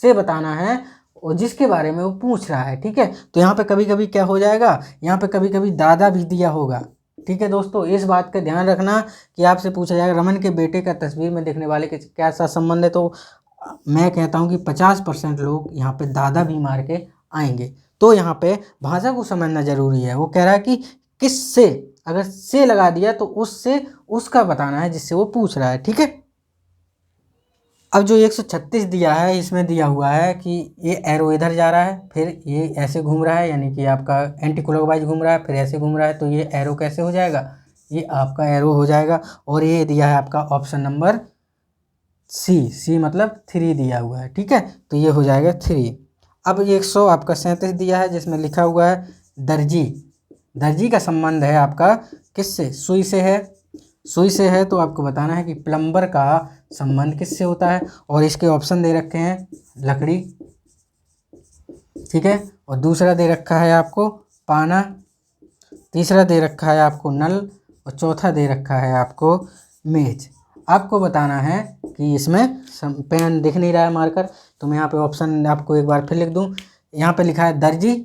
से बताना है और जिसके बारे में वो पूछ रहा है, ठीक है। तो यहाँ पे कभी कभी क्या हो जाएगा, यहाँ पे कभी कभी दादा भी दिया होगा, ठीक है दोस्तों, इस बात का ध्यान रखना कि आपसे पूछा जाएगा रमन के बेटे का तस्वीर में देखने वाले के क्या सा संबंध है, तो मैं कहता हूँ कि 50% लोग यहाँ पे दादा भी मार के आएंगे। तो यहाँ पे भाषा को समझना जरूरी है। वो कह रहा है कि किससे, अगर से लगा दिया तो उससे, उसका बताना है जिससे वो पूछ रहा है, ठीक है। अब जो 136 दिया है, इसमें दिया हुआ है कि ये एरो इधर जा रहा है, फिर ये ऐसे घूम रहा है, यानी कि आपका एंटी क्लॉकवाइज घूम रहा है, फिर ऐसे घूम रहा है, तो ये एरो कैसे हो जाएगा, ये आपका एरो हो जाएगा। और ये दिया है आपका ऑप्शन नंबर सी मतलब 3 दिया हुआ है, ठीक है, तो ये हो जाएगा 3। अब ये 137 दिया है जिसमें लिखा हुआ है दर्जी। दर्जी का संबंध है आपका किससे, सुई से है। सुई से है तो आपको बताना है कि प्लम्बर का संबंध किससे होता है, और इसके ऑप्शन दे रखे हैं लकड़ी, ठीक है, और दूसरा दे रखा है आपको पाना, तीसरा दे रखा है आपको नल, और चौथा दे रखा है आपको मेज। आपको बताना है कि इसमें पेन दिख नहीं रहा है मार्कर, तो मैं यहाँ पे ऑप्शन आपको एक बार फिर लिख दूँ। यहाँ पे लिखा है दर्जी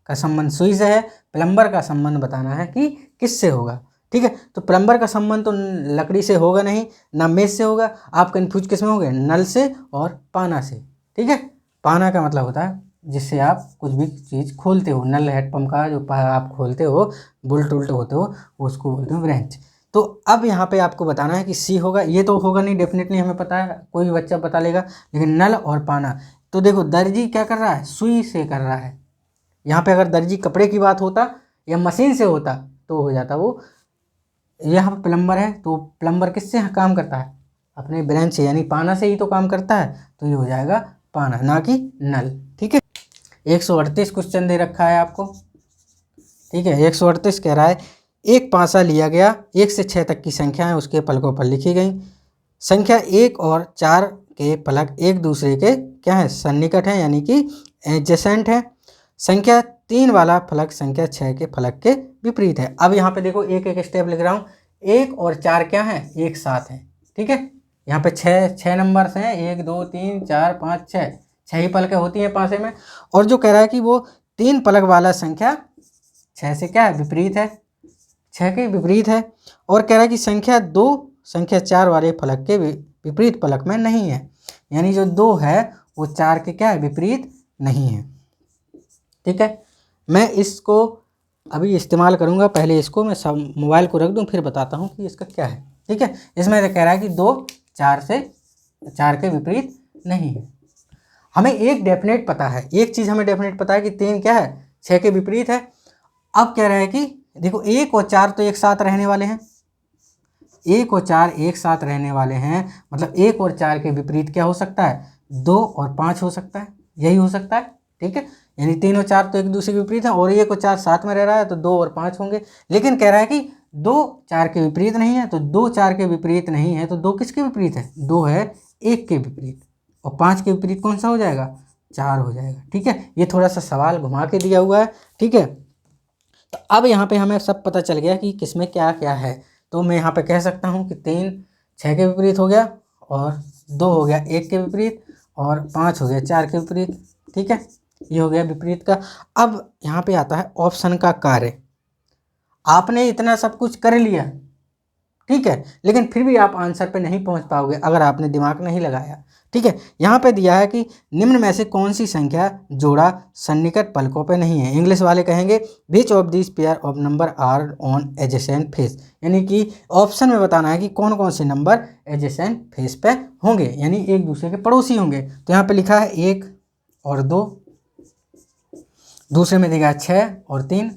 का संबंध सुई से है, प्लम्बर का संबंध बताना है कि किससे होगा, ठीक है। तो प्लम्बर का संबंध तो लकड़ी से होगा नहीं, ना मेज से होगा, आप कन्फ्यूज किस में होंगे, नल से और पाना से, ठीक है। पाना का मतलब होता है जिससे आप कुछ भी चीज़ खोलते हो, नल हैंडपम्प का जो आप खोलते हो, बुल्ट उल्ट होते हो, उसको बोलते हो ब्रेंच। तो अब यहाँ पे आपको बताना है कि सी होगा, ये तो होगा नहीं डेफिनेटली, हमें पता है, कोई भी बच्चा बता लेगा, लेकिन नल और पाना। तो देखो दर्जी क्या कर रहा है, सुई से कर रहा है। यहाँ पे अगर दर्जी कपड़े की बात होता या मशीन से होता तो हो जाता वो। यहाँ पे प्लम्बर है तो प्लम्बर किससे काम करता है, अपने ब्रेंच से, यानी पाना से ही तो काम करता है, तो ये हो जाएगा पाना, ना कि नल, ठीक है। 138 क्वेश्चन दे रखा है आपको, ठीक है। 138 कह रहा है एक पासा लिया गया, 1 से 6 तक की संख्याएं उसके पलकों पर लिखी गई। संख्या 1 और 4 के फलक एक दूसरे के क्या है, सन्निकट हैं, यानी कि एडजेसेंट है। संख्या 3 वाला फलक संख्या 6 के फलक के विपरीत है। अब यहाँ पे देखो एक एक स्टेप लिख रहा हूँ, 1 और 4 क्या है, एक साथ है, ठीक है। यहाँ पे 6 नंबर्स हैं, 1 2 3 4 5 6, 6 ही पलकें होती हैं पासे में। और जो कह रहा है कि वो 3 पलक वाला संख्या 6 से क्या है, विपरीत है, 6 के विपरीत है। और कह रहा है कि संख्या 2 संख्या 4 वाले फलक के विपरीत पलक में नहीं है, यानी जो 2 है वो 4 के क्या है, विपरीत नहीं है, ठीक है। मैं इसको अभी इस्तेमाल करूँगा, पहले इसको मैं सब मोबाइल को रख दूँ फिर बताता हूँ कि इसका क्या है, ठीक है। इसमें कह रहा है कि 2 4 के विपरीत नहीं है। हमें एक डेफिनेट पता है, एक चीज़ हमें डेफिनेट पता है कि 3 क्या है, 6 के विपरीत है। अब कह रहा है कि देखो 1 और 4 तो एक साथ रहने वाले हैं, 1 और 4 एक साथ रहने वाले हैं, मतलब 1 और 4 के विपरीत क्या हो सकता है, 2 और 5 हो सकता है, यही हो सकता है, ठीक है। यानी 3 और 4 तो एक दूसरे के विपरीत है, और 1 और 4 साथ में रह रहा है तो 2 और 5 होंगे। लेकिन कह रहा है कि 2 4 के विपरीत नहीं है, तो 2 4 के विपरीत नहीं है, तो 2 किसके विपरीत है, 2 है 1 के विपरीत, और 5 के विपरीत कौन सा हो जाएगा, 4 हो जाएगा, ठीक है। ये थोड़ा सा सवाल घुमा के दिया हुआ है, ठीक है। तो अब यहाँ पे हमें सब पता चल गया कि किसमें क्या क्या है। तो मैं यहाँ पे कह सकता हूँ कि 3 6 के विपरीत हो गया, और 2 हो गया 1 के विपरीत, और 5 हो गया 4 के विपरीत, ठीक है। ये हो गया विपरीत का। अब यहाँ पे आता है ऑप्शन का कार्य। आपने इतना सब कुछ कर लिया, ठीक है, लेकिन फिर भी आप आंसर पे नहीं पहुँच पाओगे अगर आपने दिमाग नहीं लगाया। ठीक है। यहाँ पे दिया है कि निम्न में से कौन सी संख्या जोड़ा सन्निकट पलकों पे नहीं है। इंग्लिश वाले कहेंगे which of this pair of number are on adjacent face, यानी कि ऑप्शन में बताना है कि कौन कौन से नंबर एडजेसेंट फेस पे होंगे, यानी एक दूसरे के पड़ोसी होंगे। तो यहाँ पे लिखा है 1 और 2, दूसरे में दिखा है 6 और 3,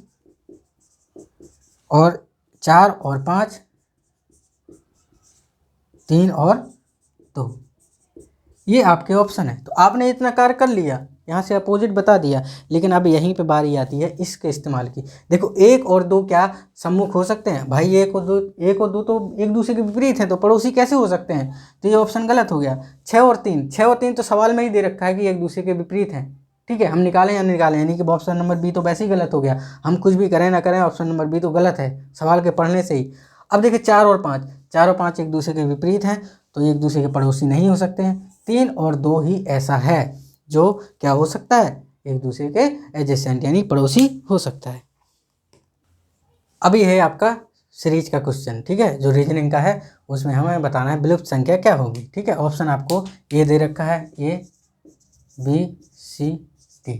और 4 और 5, 3 और 2, ये आपके ऑप्शन है। तो आपने इतना कार्य कर लिया, यहाँ से अपोजिट बता दिया, लेकिन अब यहीं पे बारी आती है इसके इस्तेमाल की। देखो 1 और 2 क्या सम्मुख हो सकते हैं भाई? 1 और 2 तो एक दूसरे के विपरीत हैं, तो पड़ोसी कैसे हो सकते हैं? तो ये ऑप्शन गलत हो गया। 6 और 3 तो सवाल में ही दे रखा है कि एक दूसरे के विपरीत हैं, ठीक है, हम निकालें या निकालें, यानी कि ऑप्शन नंबर बी तो वैसे ही गलत हो गया। हम कुछ भी करें ना करें, ऑप्शन नंबर बी तो गलत है सवाल के पढ़ने से ही। अब देखिए 4 और 5 एक दूसरे के विपरीत हैं, तो एक दूसरे के पड़ोसी नहीं हो सकते हैं। 3 और 2 ही ऐसा है जो क्या हो सकता है? एक दूसरे के एडजेसेंट यानी पड़ोसी हो सकता है। अभी है आपका सीरीज का क्वेश्चन, ठीक है, जो रीजनिंग का है, उसमें हमें बताना है विलुप्त संख्या क्या होगी। ठीक है, ऑप्शन आपको ये दे रखा है A B C D।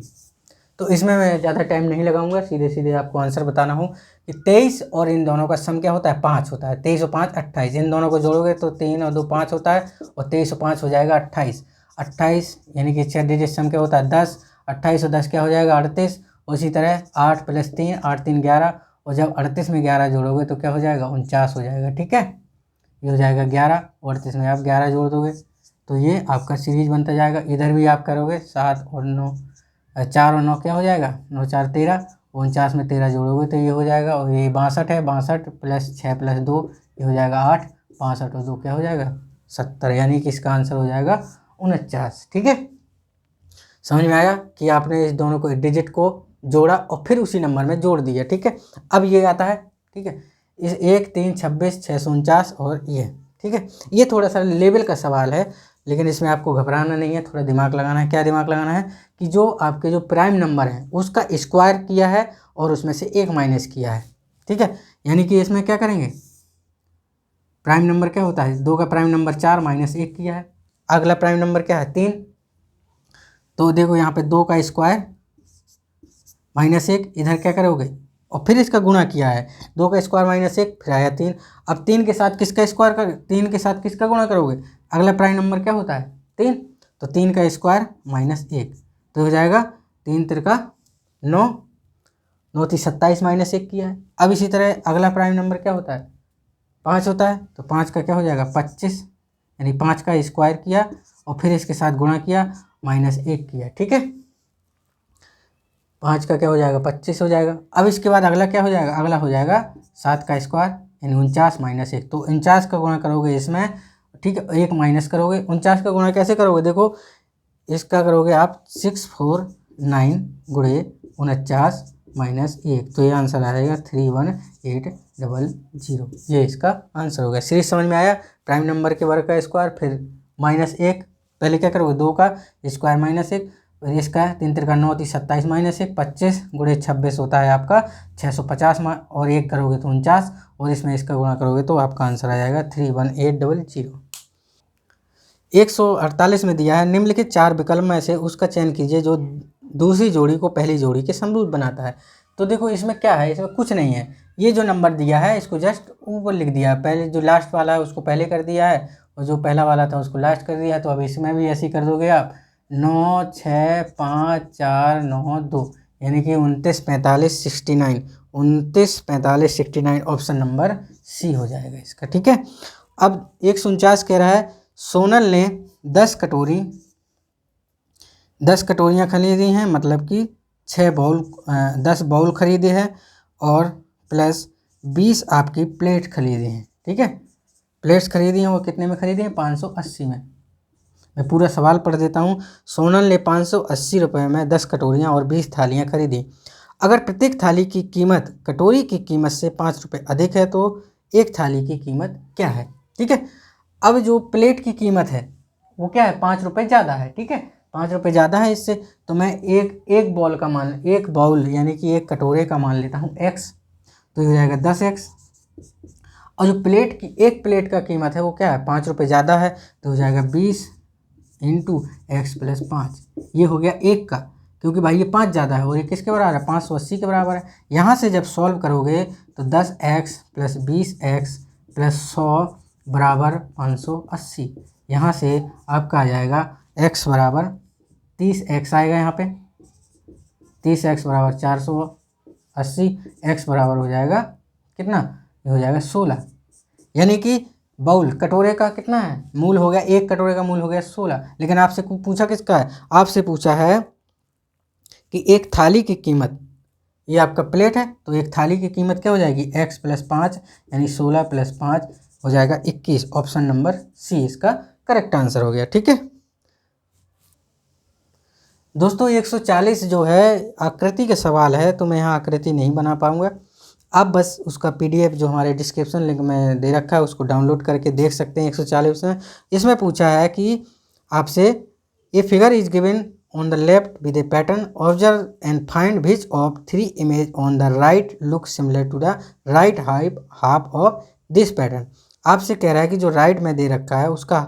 तो इसमें मैं ज़्यादा टाइम नहीं लगाऊंगा, सीधे सीधे आपको आंसर बताना हो कि 23 और इन दोनों का सम क्या होता है? 5 होता है। 23 और 5 28, इन दोनों को जोड़ोगे तो 3 और 2 5 होता है, और 23 और 5 हो जाएगा 28। 28 यानी कि 6 डिजिट सम क्या होता है? 10। 28 और 10 क्या हो जाएगा? 38। उसी तरह 8 + 3 8 3 11, और जब 38 में 11 जोड़ोगे तो क्या हो जाएगा? 49 हो जाएगा। ठीक है, ये हो जाएगा 11, और 38 में आप 11 जोड़ दोगे तो ये आपका सीरीज बनता जाएगा। इधर भी आप करोगे 7 और 9, 4 और 9 क्या हो जाएगा? 9 4 13, 49 में 13 जोड़ोगे तो ये हो जाएगा, और ये 62 है, 62 + 6 + 2 ये हो जाएगा 8, 65 और 2 क्या हो जाएगा? 70, यानी कि इसका आंसर हो जाएगा 49। ठीक है, समझ में आया कि आपने इस दोनों को डिजिट को जोड़ा और फिर उसी नंबर में जोड़ दिया। ठीक है, अब ये आता है, ठीक है, इस 1 3 26 649 और ये, ठीक है, ये थोड़ा सा लेवल का सवाल है, लेकिन इसमें आपको घबराना नहीं है, थोड़ा दिमाग लगाना है। क्या दिमाग लगाना है? कि जो आपके जो प्राइम नंबर है उसका स्क्वायर किया है और उसमें से 1 माइनस किया है। ठीक है, यानी कि इसमें क्या करेंगे? प्राइम नंबर क्या होता है? 2 का प्राइम नंबर 4 माइनस 1 किया है। अगला प्राइम नंबर क्या है? 3। तो देखो यहाँ पे 2 का स्क्वायर माइनस 1, इधर क्या करोगे? और फिर इसका गुणा किया है, 2 का स्क्वायर माइनस 1, फिर आया 3। अब 3 के साथ किसका स्क्वायर कर 3 के साथ किसका गुणा करोगे? अगला प्राइम नंबर क्या होता है? 3। तो 3 का स्क्वायर माइनस 1, तो हो जाएगा 3 तिरका 9, 9 × 27 माइनस 1 किया है। अब इसी तरह अगला प्राइम नंबर क्या होता है? 5 होता है, तो 5 का क्या हो जाएगा? 25, यानी 5 का स्क्वायर किया और फिर इसके साथ गुणा किया, माइनस 1 किया। ठीक है, 5 का क्या हो जाएगा? 25 हो जाएगा। अब इसके बाद अगला क्या हो जाएगा? अगला हो जाएगा 7 का स्क्वायर यानी 49 माइनस 1, तो 49 का गुणा करोगे इसमें, ठीक है, 1 माइनस करोगे। 49 का गुणा कैसे करोगे? देखो इसका करोगे आप 649 गुणे 49 माइनस 1, तो ये आंसर आ जाएगा 31800। ये इसका आंसर हो गया। सीरीज समझ में आया? प्राइम नंबर के वर्ग का स्क्वायर, फिर माइनस 1, पहले क्या करोगे? 2 का स्क्वायर माइनस 1, और इसका 3 तिरका 9 × 27 माइनस 1, 25 गुणे 26 होता है आपका 650, और 1 करोगे तो 49, और इसमें इसका गुणा करोगे तो आपका आंसर आ जाएगा 31800। 148 में दिया है निम्नलिखित 4 विकल्प में से उसका चयन कीजिए जो दूसरी जोड़ी को पहली जोड़ी के समरूप बनाता है। तो देखो इसमें क्या है? इसमें कुछ नहीं है, ये जो नंबर दिया है इसको जस्ट ऊपर लिख दिया है, पहले जो लास्ट वाला है उसको पहले कर दिया है, और जो पहला वाला था उसको लास्ट कर दिया है। तो अब इसमें भी ऐसे ही कर दोगे आप, 9 6 5 4 9 2, यानी कि 29 45 69, 29 45 69 ऑप्शन नंबर सी हो जाएगा इसका। ठीक है, अब 149 कह रहा है सोनल ने 10 कटोरियाँ खरीदी हैं, मतलब कि 10 बाउल खरीदे हैं, और प्लस 20 आपकी प्लेट खरीदी हैं। ठीक है, प्लेट्स खरीदी हैं, वो कितने में खरीदी हैं? 580 में। मैं पूरा सवाल पढ़ देता हूँ। सोनल ने 580 रुपये में 10 कटोरियाँ और 20 थालियाँ खरीदी। अगर प्रत्येक थाली की कीमत कटोरी की कीमत से 5 रुपये अधिक है तो एक थाली की कीमत क्या है? ठीक है, अब जो प्लेट की कीमत है वो क्या है? 5 रुपये ज़्यादा है। ठीक है, 5 रुपये ज़्यादा है इससे, तो मैं एक बाउल यानी कि एक कटोरे का मान लेता हूँ x, तो ये हो जाएगा 10x। और जो एक प्लेट का कीमत है वो क्या है? 5 रुपये ज़्यादा है, तो हो जाएगा 20 इंटू एक्स प्लस 5, ये हो गया 1 का, क्योंकि भाई ये 5 ज़्यादा है और ये किसके बराबर है, 580 के बराबर है। यहाँ से जब सॉल्व करोगे तो 10x प्लस 20x प्लस 100 बराबर 580। यहाँ से आपका आ जाएगा x बराबर 30x आएगा, यहाँ पे 30x बराबर 480, x बराबर हो जाएगा कितना, ये हो जाएगा 16। यानी कि बाउल कटोरे का कितना है, मूल हो गया, 1 कटोरे का मूल हो गया 16। लेकिन आपसे पूछा किसका है, आपसे पूछा है कि एक थाली की कीमत, ये आपका प्लेट है तो एक थाली की कीमत क्या हो जाएगी, x प्लस 5 यानी 16 प्लस 5 हो जाएगा 21। ऑप्शन नंबर सी इसका करेक्ट आंसर हो गया। ठीक है दोस्तों, 140 जो है आकृति के सवाल है, तो मैं यहाँ आकृति नहीं बना पाऊँगा। आप बस उसका PDF जो हमारे डिस्क्रिप्शन लिंक में दे रखा है उसको डाउनलोड करके देख सकते हैं। 140 में इसमें पूछा है कि आपसे a figure is given on the left with a pattern, observe and find which of 3 image on the right look similar to the right half of this pattern. आपसे कह रहा है कि जो राइट में दे रखा है उसका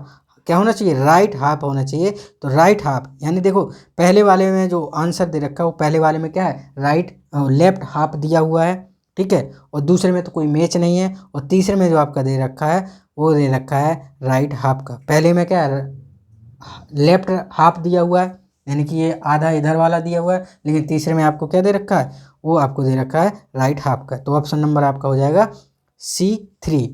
क्या होना चाहिए, राइट हाफ होना चाहिए। तो राइट हाफ यानी देखो पहले वाले में जो आंसर दे रखा है वो पहले वाले में क्या है, राइट लेफ्ट हाफ दिया हुआ है, ठीक है, और दूसरे में तो कोई मैच नहीं है, और तीसरे में जो आपका दे रखा है वो दे रखा है राइट हाफ का। पहले में क्या है, लेफ्ट हाफ दिया हुआ है, यानी कि ये आधा इधर वाला दिया हुआ है, लेकिन तीसरे में आपको क्या दे रखा है, वो आपको दे रखा है राइट हाफ का। तो ऑप्शन नंबर आपका हो जाएगा C3।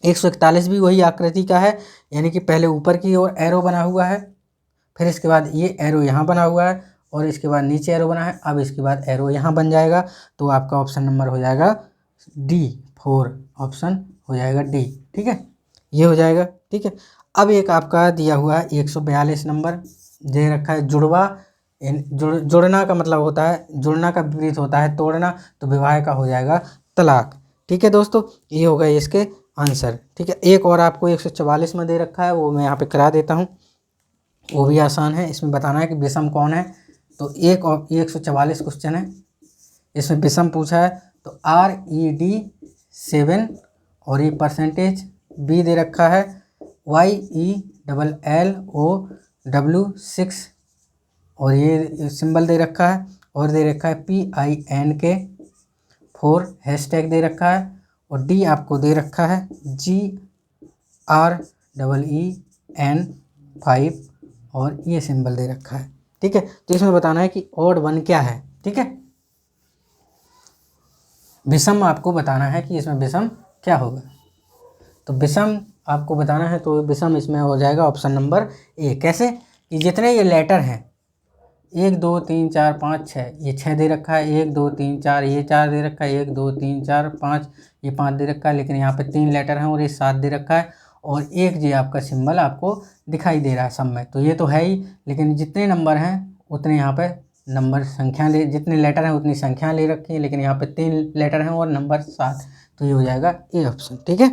141 भी वही आकृति का है, यानी कि पहले ऊपर की ओर एरो बना हुआ है, फिर इसके बाद ये एरो यहाँ बना हुआ है, और इसके बाद नीचे एरो बना है, अब इसके बाद एरो यहाँ बन जाएगा। तो आपका ऑप्शन नंबर हो जाएगा D4, ऑप्शन हो जाएगा D। ठीक है, ये हो जाएगा। ठीक है, अब एक आपका दिया हुआ है 142 नंबर दे रखा है, जुड़वा। जुड़ना का मतलब होता है, जुड़ना का विपरीत होता है तोड़ना, तो विवाह का हो जाएगा तलाक। ठीक है दोस्तों, ये हो गए इसके आंसर। ठीक है, एक और आपको 144 में दे रखा है, वो मैं यहाँ पे करा देता हूँ, वो भी आसान है। इसमें बताना है कि विषम कौन है। तो एक और 144 क्वेश्चन है, इसमें विषम पूछा है, तो RED 7 और ये परसेंटेज B दे रखा है, YELLOW 6 और ये सिंबल दे रखा है, और दे रखा है PINK 4 हैशटैग दे रखा है, और D आपको दे रखा है GREEN 5 और ये सिंबल दे रखा है। ठीक है, तो इसमें बताना है कि ऑड वन क्या है। ठीक है, विषम आपको बताना है कि इसमें विषम क्या होगा। तो विषम आपको बताना है, तो विषम इसमें हो जाएगा ऑप्शन नंबर A। कैसे कि जितने ये लेटर हैं 1 2 3 4 5 6, ये 6 दे रखा है, 1 2 3 4 ये 4 दे रखा है, 1 2 3 4 5 ये 5 दे रखा है, लेकिन यहाँ पे 3 लेटर हैं और ये 7 दे रखा है, और एक जी आपका सिंबल आपको दिखाई दे रहा है सब में। तो ये तो है ही, लेकिन जितने नंबर हैं उतने यहाँ पे नंबर संख्या ले, जितने लेटर हैं उतनी संख्या ले रखी है, लेकिन यहाँ पे 3 लेटर हैं और नंबर 7, तो ये हो जाएगा ए ऑप्शन। ठीक है,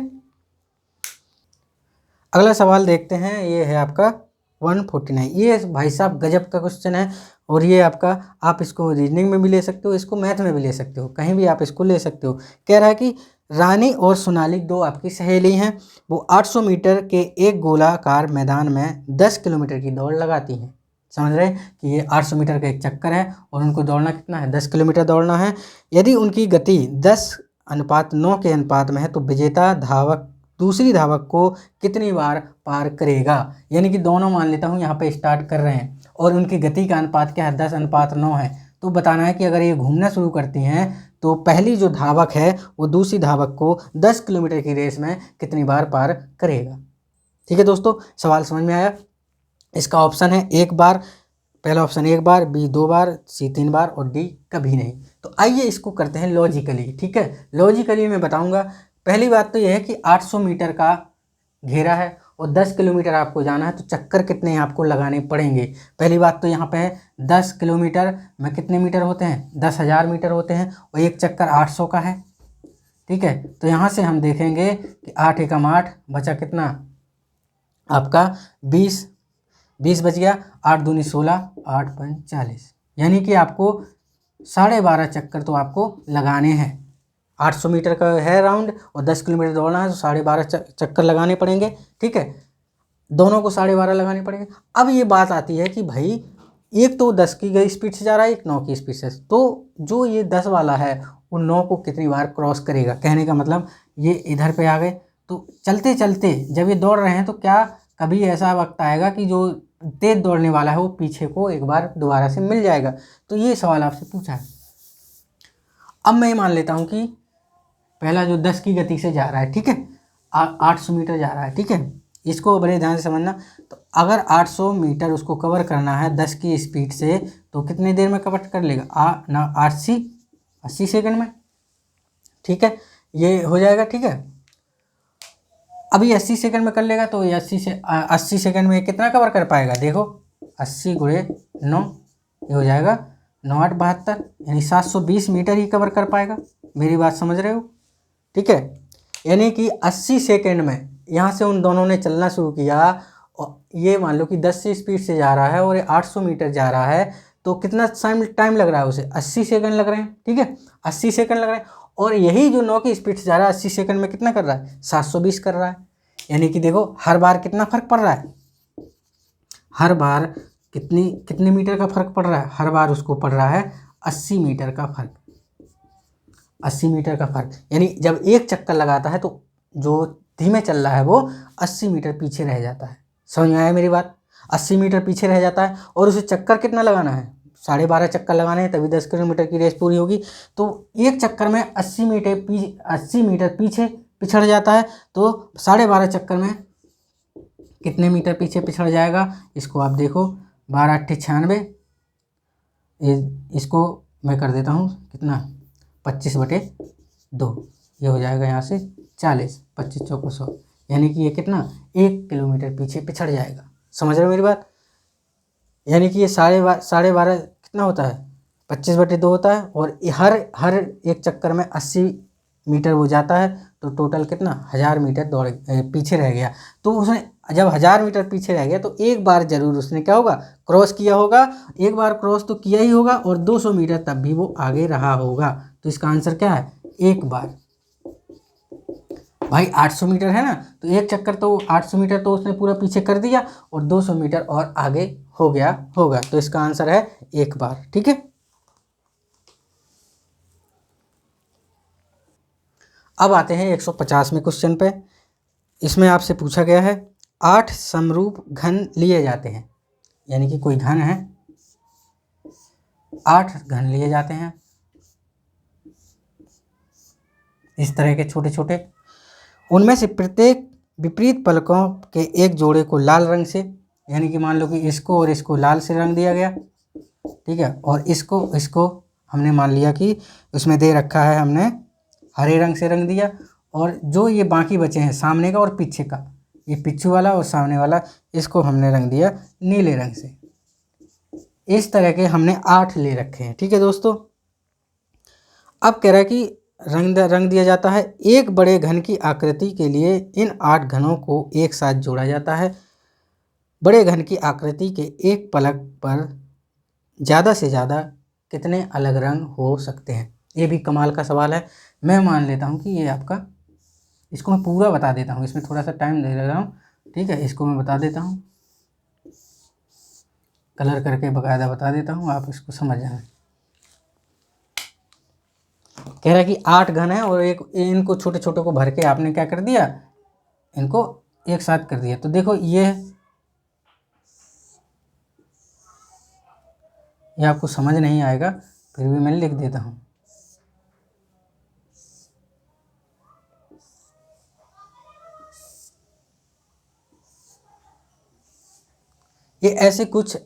अगला सवाल देखते हैं, ये है आपका 149। ये भाई साहब गजब का क्वेश्चन है, और ये आपका आप इसको रीजनिंग में भी ले सकते हो, इसको मैथ में भी ले सकते हो, कहीं भी आप इसको ले सकते हो। कह रहा है कि रानी और सोनाली दो आपकी सहेली हैं, वो 800 मीटर के एक गोलाकार मैदान में 10 किलोमीटर की दौड़ लगाती हैं। समझ रहे हैं कि ये 800 मीटर का एक चक्कर है और उनको दौड़ना कितना है, 10 किलोमीटर दौड़ना है। यदि उनकी गति 10:9 के अनुपात में है तो विजेता धावक दूसरी धावक को कितनी बार पार करेगा। यानी कि दोनों मान लेता हूँ यहाँ पे स्टार्ट कर रहे हैं और उनकी गति का अनुपात क्या है, 10:9 है। तो बताना है कि अगर ये घूमना शुरू करती हैं तो पहली जो धावक है वो दूसरी धावक को 10 किलोमीटर की रेस में कितनी बार पार करेगा। ठीक है दोस्तों, सवाल समझ में आया। इसका ऑप्शन है 1 बार, पहला ऑप्शन 1 बार, B 2 बार, C 3 बार और D कभी नहीं। तो आइए इसको करते हैं लॉजिकली। ठीक है, लॉजिकली मैं बताऊंगा। पहली बात तो यह है कि 800 मीटर का घेरा है और 10 किलोमीटर आपको जाना है, तो चक्कर कितने आपको लगाने पड़ेंगे। पहली बात तो यहाँ पे है 10 किलोमीटर में कितने मीटर होते हैं, 10,000 मीटर होते हैं, और एक चक्कर 800 का है। ठीक है, तो यहाँ से हम देखेंगे कि 8 एकम 8 बचा कितना आपका 20 बच गया, 8 दूनी 16, 8 पंच 40, यानी कि आपको 12.5 चक्कर तो आपको लगाने हैं। 800 मीटर का है राउंड और 10 किलोमीटर दौड़ना है, तो 12.5 चक्कर लगाने पड़ेंगे। ठीक है, दोनों को 12.5 लगानी पड़ेगी। अब ये बात आती है कि भाई एक तो 10 की गई स्पीड से जा रहा है, एक 9 की स्पीड से, तो जो ये 10 वाला है वो 9 को कितनी बार क्रॉस करेगा। कहने का मतलब ये इधर पे आ गए, तो चलते चलते जब ये दौड़ रहे हैं तो क्या कभी ऐसा वक्त आएगा कि जो तेज दौड़ने वाला है वो पीछे को एक बार दोबारा से मिल जाएगा। तो ये सवाल आपसे पूछा है। अब मैं मान लेता हूँ कि पहला जो 10 की गति से जा रहा है, ठीक है, 800 मीटर जा रहा है, ठीक है, इसको बड़े ध्यान से समझना। तो अगर 800 मीटर उसको कवर करना है 10 की स्पीड से, तो कितनी देर में कवर कर लेगा? 80 सेकंड में, ठीक है, ये हो जाएगा, ठीक है। अभी 80 सेकंड में कर लेगा तो ये 80 सेकंड में कितना कवर कर पाएगा? देखो 80 गुणे 9, ये हो जाएगा 9 8 72, यानी 720 मीटर ही कवर कर पाएगा। मेरी बात समझ रहे हो? ठीक है, यानी कि 80 सेकंड में यहाँ से उन दोनों ने चलना शुरू किया, और ये मान लो कि 10 से स्पीड से जा रहा है और ये 800 मीटर जा रहा है, तो कितना टाइम लग रहा है उसे? 80 सेकंड लग रहे हैं, ठीक है, 80 सेकंड लग रहे हैं। और यही जो 9 की स्पीड से जा रहा है 80 सेकंड में कितना कर रहा है? 720 कर रहा है। यानी कि देखो हर बार कितना फर्क पड़ रहा है, हर बार कितने मीटर का फर्क पड़ रहा है? हर बार उसको पड़ रहा है 80 मीटर का फर्क, 80 मीटर का फर्क। यानी जब एक चक्कर लगाता है तो जो धीमे चल रहा है वो 80 मीटर पीछे रह जाता है। समझ में आया मेरी बात? 80 मीटर पीछे रह जाता है, और उसे चक्कर कितना लगाना है? 12.5 चक्कर लगाने हैं, तभी 10 किलोमीटर की रेस पूरी होगी। तो एक चक्कर में 80 मीटर पीछे पिछड़ जाता है, तो 12.5 चक्कर में कितने मीटर पीछे पिछड़ जाएगा? इसको आप देखो, 12 8 96, इसको मैं कर देता हूँ कितना, 25/2, ये हो जाएगा यहाँ से 40, 25 चौको 100, यानी कि ये कितना, 1 किलोमीटर पीछे पिछड़ जाएगा। समझ रहे हो मेरी बात? यानी कि ये 12.5 कितना होता है? 25/2 होता है, और हर एक चक्कर में 80 मीटर वो जाता है, तो टोटल कितना, 1000 मीटर पीछे रह गया। तो उसने जब 1000 मीटर पीछे रह गया तो एक बार जरूर उसने क्या होगा, क्रॉस किया होगा। एक बार क्रॉस तो किया ही होगा, और 200 मीटर तब भी वो आगे रहा होगा। तो इसका आंसर क्या है? एक बार। भाई 800 मीटर है ना, तो एक चक्कर तो 800 मीटर तो उसने पूरा पीछे कर दिया, और 200 मीटर और आगे हो गया होगा। तो इसका आंसर है एक बार, ठीक है। अब आते हैं 150वें क्वेश्चन पे। इसमें आपसे पूछा गया है 8 समरूप घन लिए जाते हैं, यानी कि कोई घन है, 8 घन लिए जाते हैं इस तरह के छोटे छोटे। उनमें से प्रत्येक विपरीत पलकों के एक जोड़े को लाल रंग से, यानी कि मान लो कि इसको और इसको लाल से रंग दिया गया, ठीक है, और इसको हमने मान लिया कि उसमें दे रखा है, हमने हरे रंग से रंग दिया। और जो ये बाकी बचे हैं सामने का और पीछे का, ये पिछू वाला और सामने वाला, इसको हमने रंग दिया नीले रंग से। इस तरह के हमने 8 ले रखे हैं, ठीक है दोस्तों। अब कह रहा है कि रंग दिया जाता है। एक बड़े घन की आकृति के लिए इन 8 घनों को एक साथ जोड़ा जाता है। बड़े घन की आकृति के एक पलक पर ज़्यादा से ज़्यादा कितने अलग रंग हो सकते हैं? ये भी कमाल का सवाल है। मैं मान लेता हूँ कि ये आपका, इसको मैं पूरा बता देता हूँ, इसमें थोड़ा सा टाइम दे रहा हूँ, ठीक है। इसको मैं बता देता हूँ, कलर करके बकायदा बता देता हूँ, आप इसको समझ जाएं। कह रहा है कि 8 घन है, और इनको छोटे छोटे को भर के आपने क्या कर दिया, इनको एक साथ कर दिया। तो देखो ये आपको समझ नहीं आएगा, फिर भी मैं लिख देता हूँ। ये ऐसे कुछ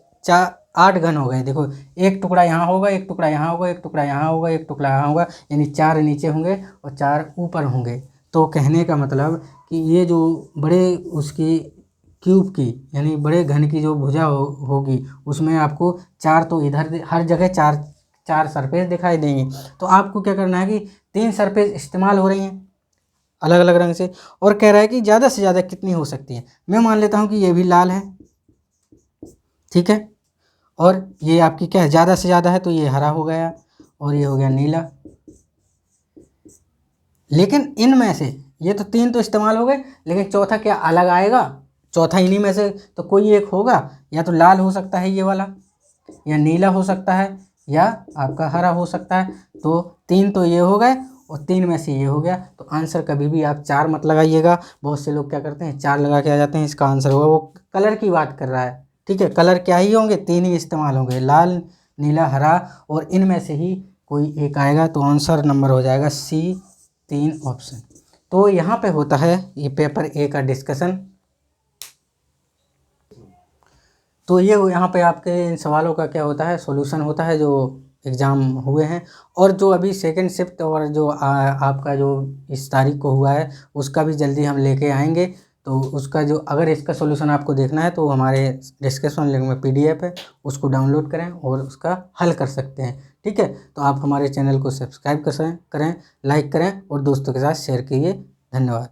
8 घन हो गए। देखो एक टुकड़ा यहाँ होगा, एक टुकड़ा यहाँ होगा, एक टुकड़ा यहाँ होगा, एक टुकड़ा यहाँ होगा, यानी 4 नीचे होंगे और 4 ऊपर होंगे। तो कहने का मतलब कि ये जो बड़े उसकी क्यूब की, यानी बड़े घन की जो भुजा होगी, उसमें आपको 4 तो इधर हर जगह 4 सरफेस दिखाई देंगी। तो आपको क्या करना है कि 3 सरफेस इस्तेमाल हो रही हैं अलग अलग रंग से, और कह रहा है कि ज़्यादा से ज़्यादा कितनी हो सकती है। मैं मान लेता हूँ कि ये भी लाल है, ठीक है, और ये आपकी क्या है, ज़्यादा से ज़्यादा है, तो ये हरा हो गया और ये हो गया नीला। लेकिन इनमें से ये तो 3 तो इस्तेमाल हो गए, लेकिन चौथा क्या अलग आएगा? चौथा इन्हीं में से तो कोई एक होगा, या तो लाल हो सकता है ये वाला, या नीला हो सकता है, या आपका हरा हो सकता है। तो 3 तो ये हो गए और 3 में से ये हो गया। तो आंसर कभी भी आप 4 मत लगाइएगा। बहुत से लोग क्या करते हैं 4 लगा के आ जाते हैं, इसका आंसर होगा। वो कलर की बात कर रहा है, ठीक है। कलर क्या ही होंगे, 3 ही इस्तेमाल होंगे, लाल, नीला, हरा, और इनमें से ही कोई एक आएगा। तो आंसर नंबर हो जाएगा C, 3 ऑप्शन। तो यहाँ पे होता है ये पेपर A का डिस्कशन। तो ये यहाँ पे आपके इन सवालों का क्या होता है, सॉल्यूशन होता है जो एग्ज़ाम हुए हैं। और जो अभी सेकंड शिफ्ट और जो आपका जो इस तारीख को हुआ है उसका भी जल्दी हम लेके आएंगे। तो उसका जो, अगर इसका सॉल्यूशन आपको देखना है तो हमारे डिस्क्रिप्शन लिंक में PDF है, उसको डाउनलोड करें और उसका हल कर सकते हैं, ठीक है। तो आप हमारे चैनल को सब्सक्राइब करें, लाइक करें और दोस्तों के साथ शेयर कीजिए। धन्यवाद।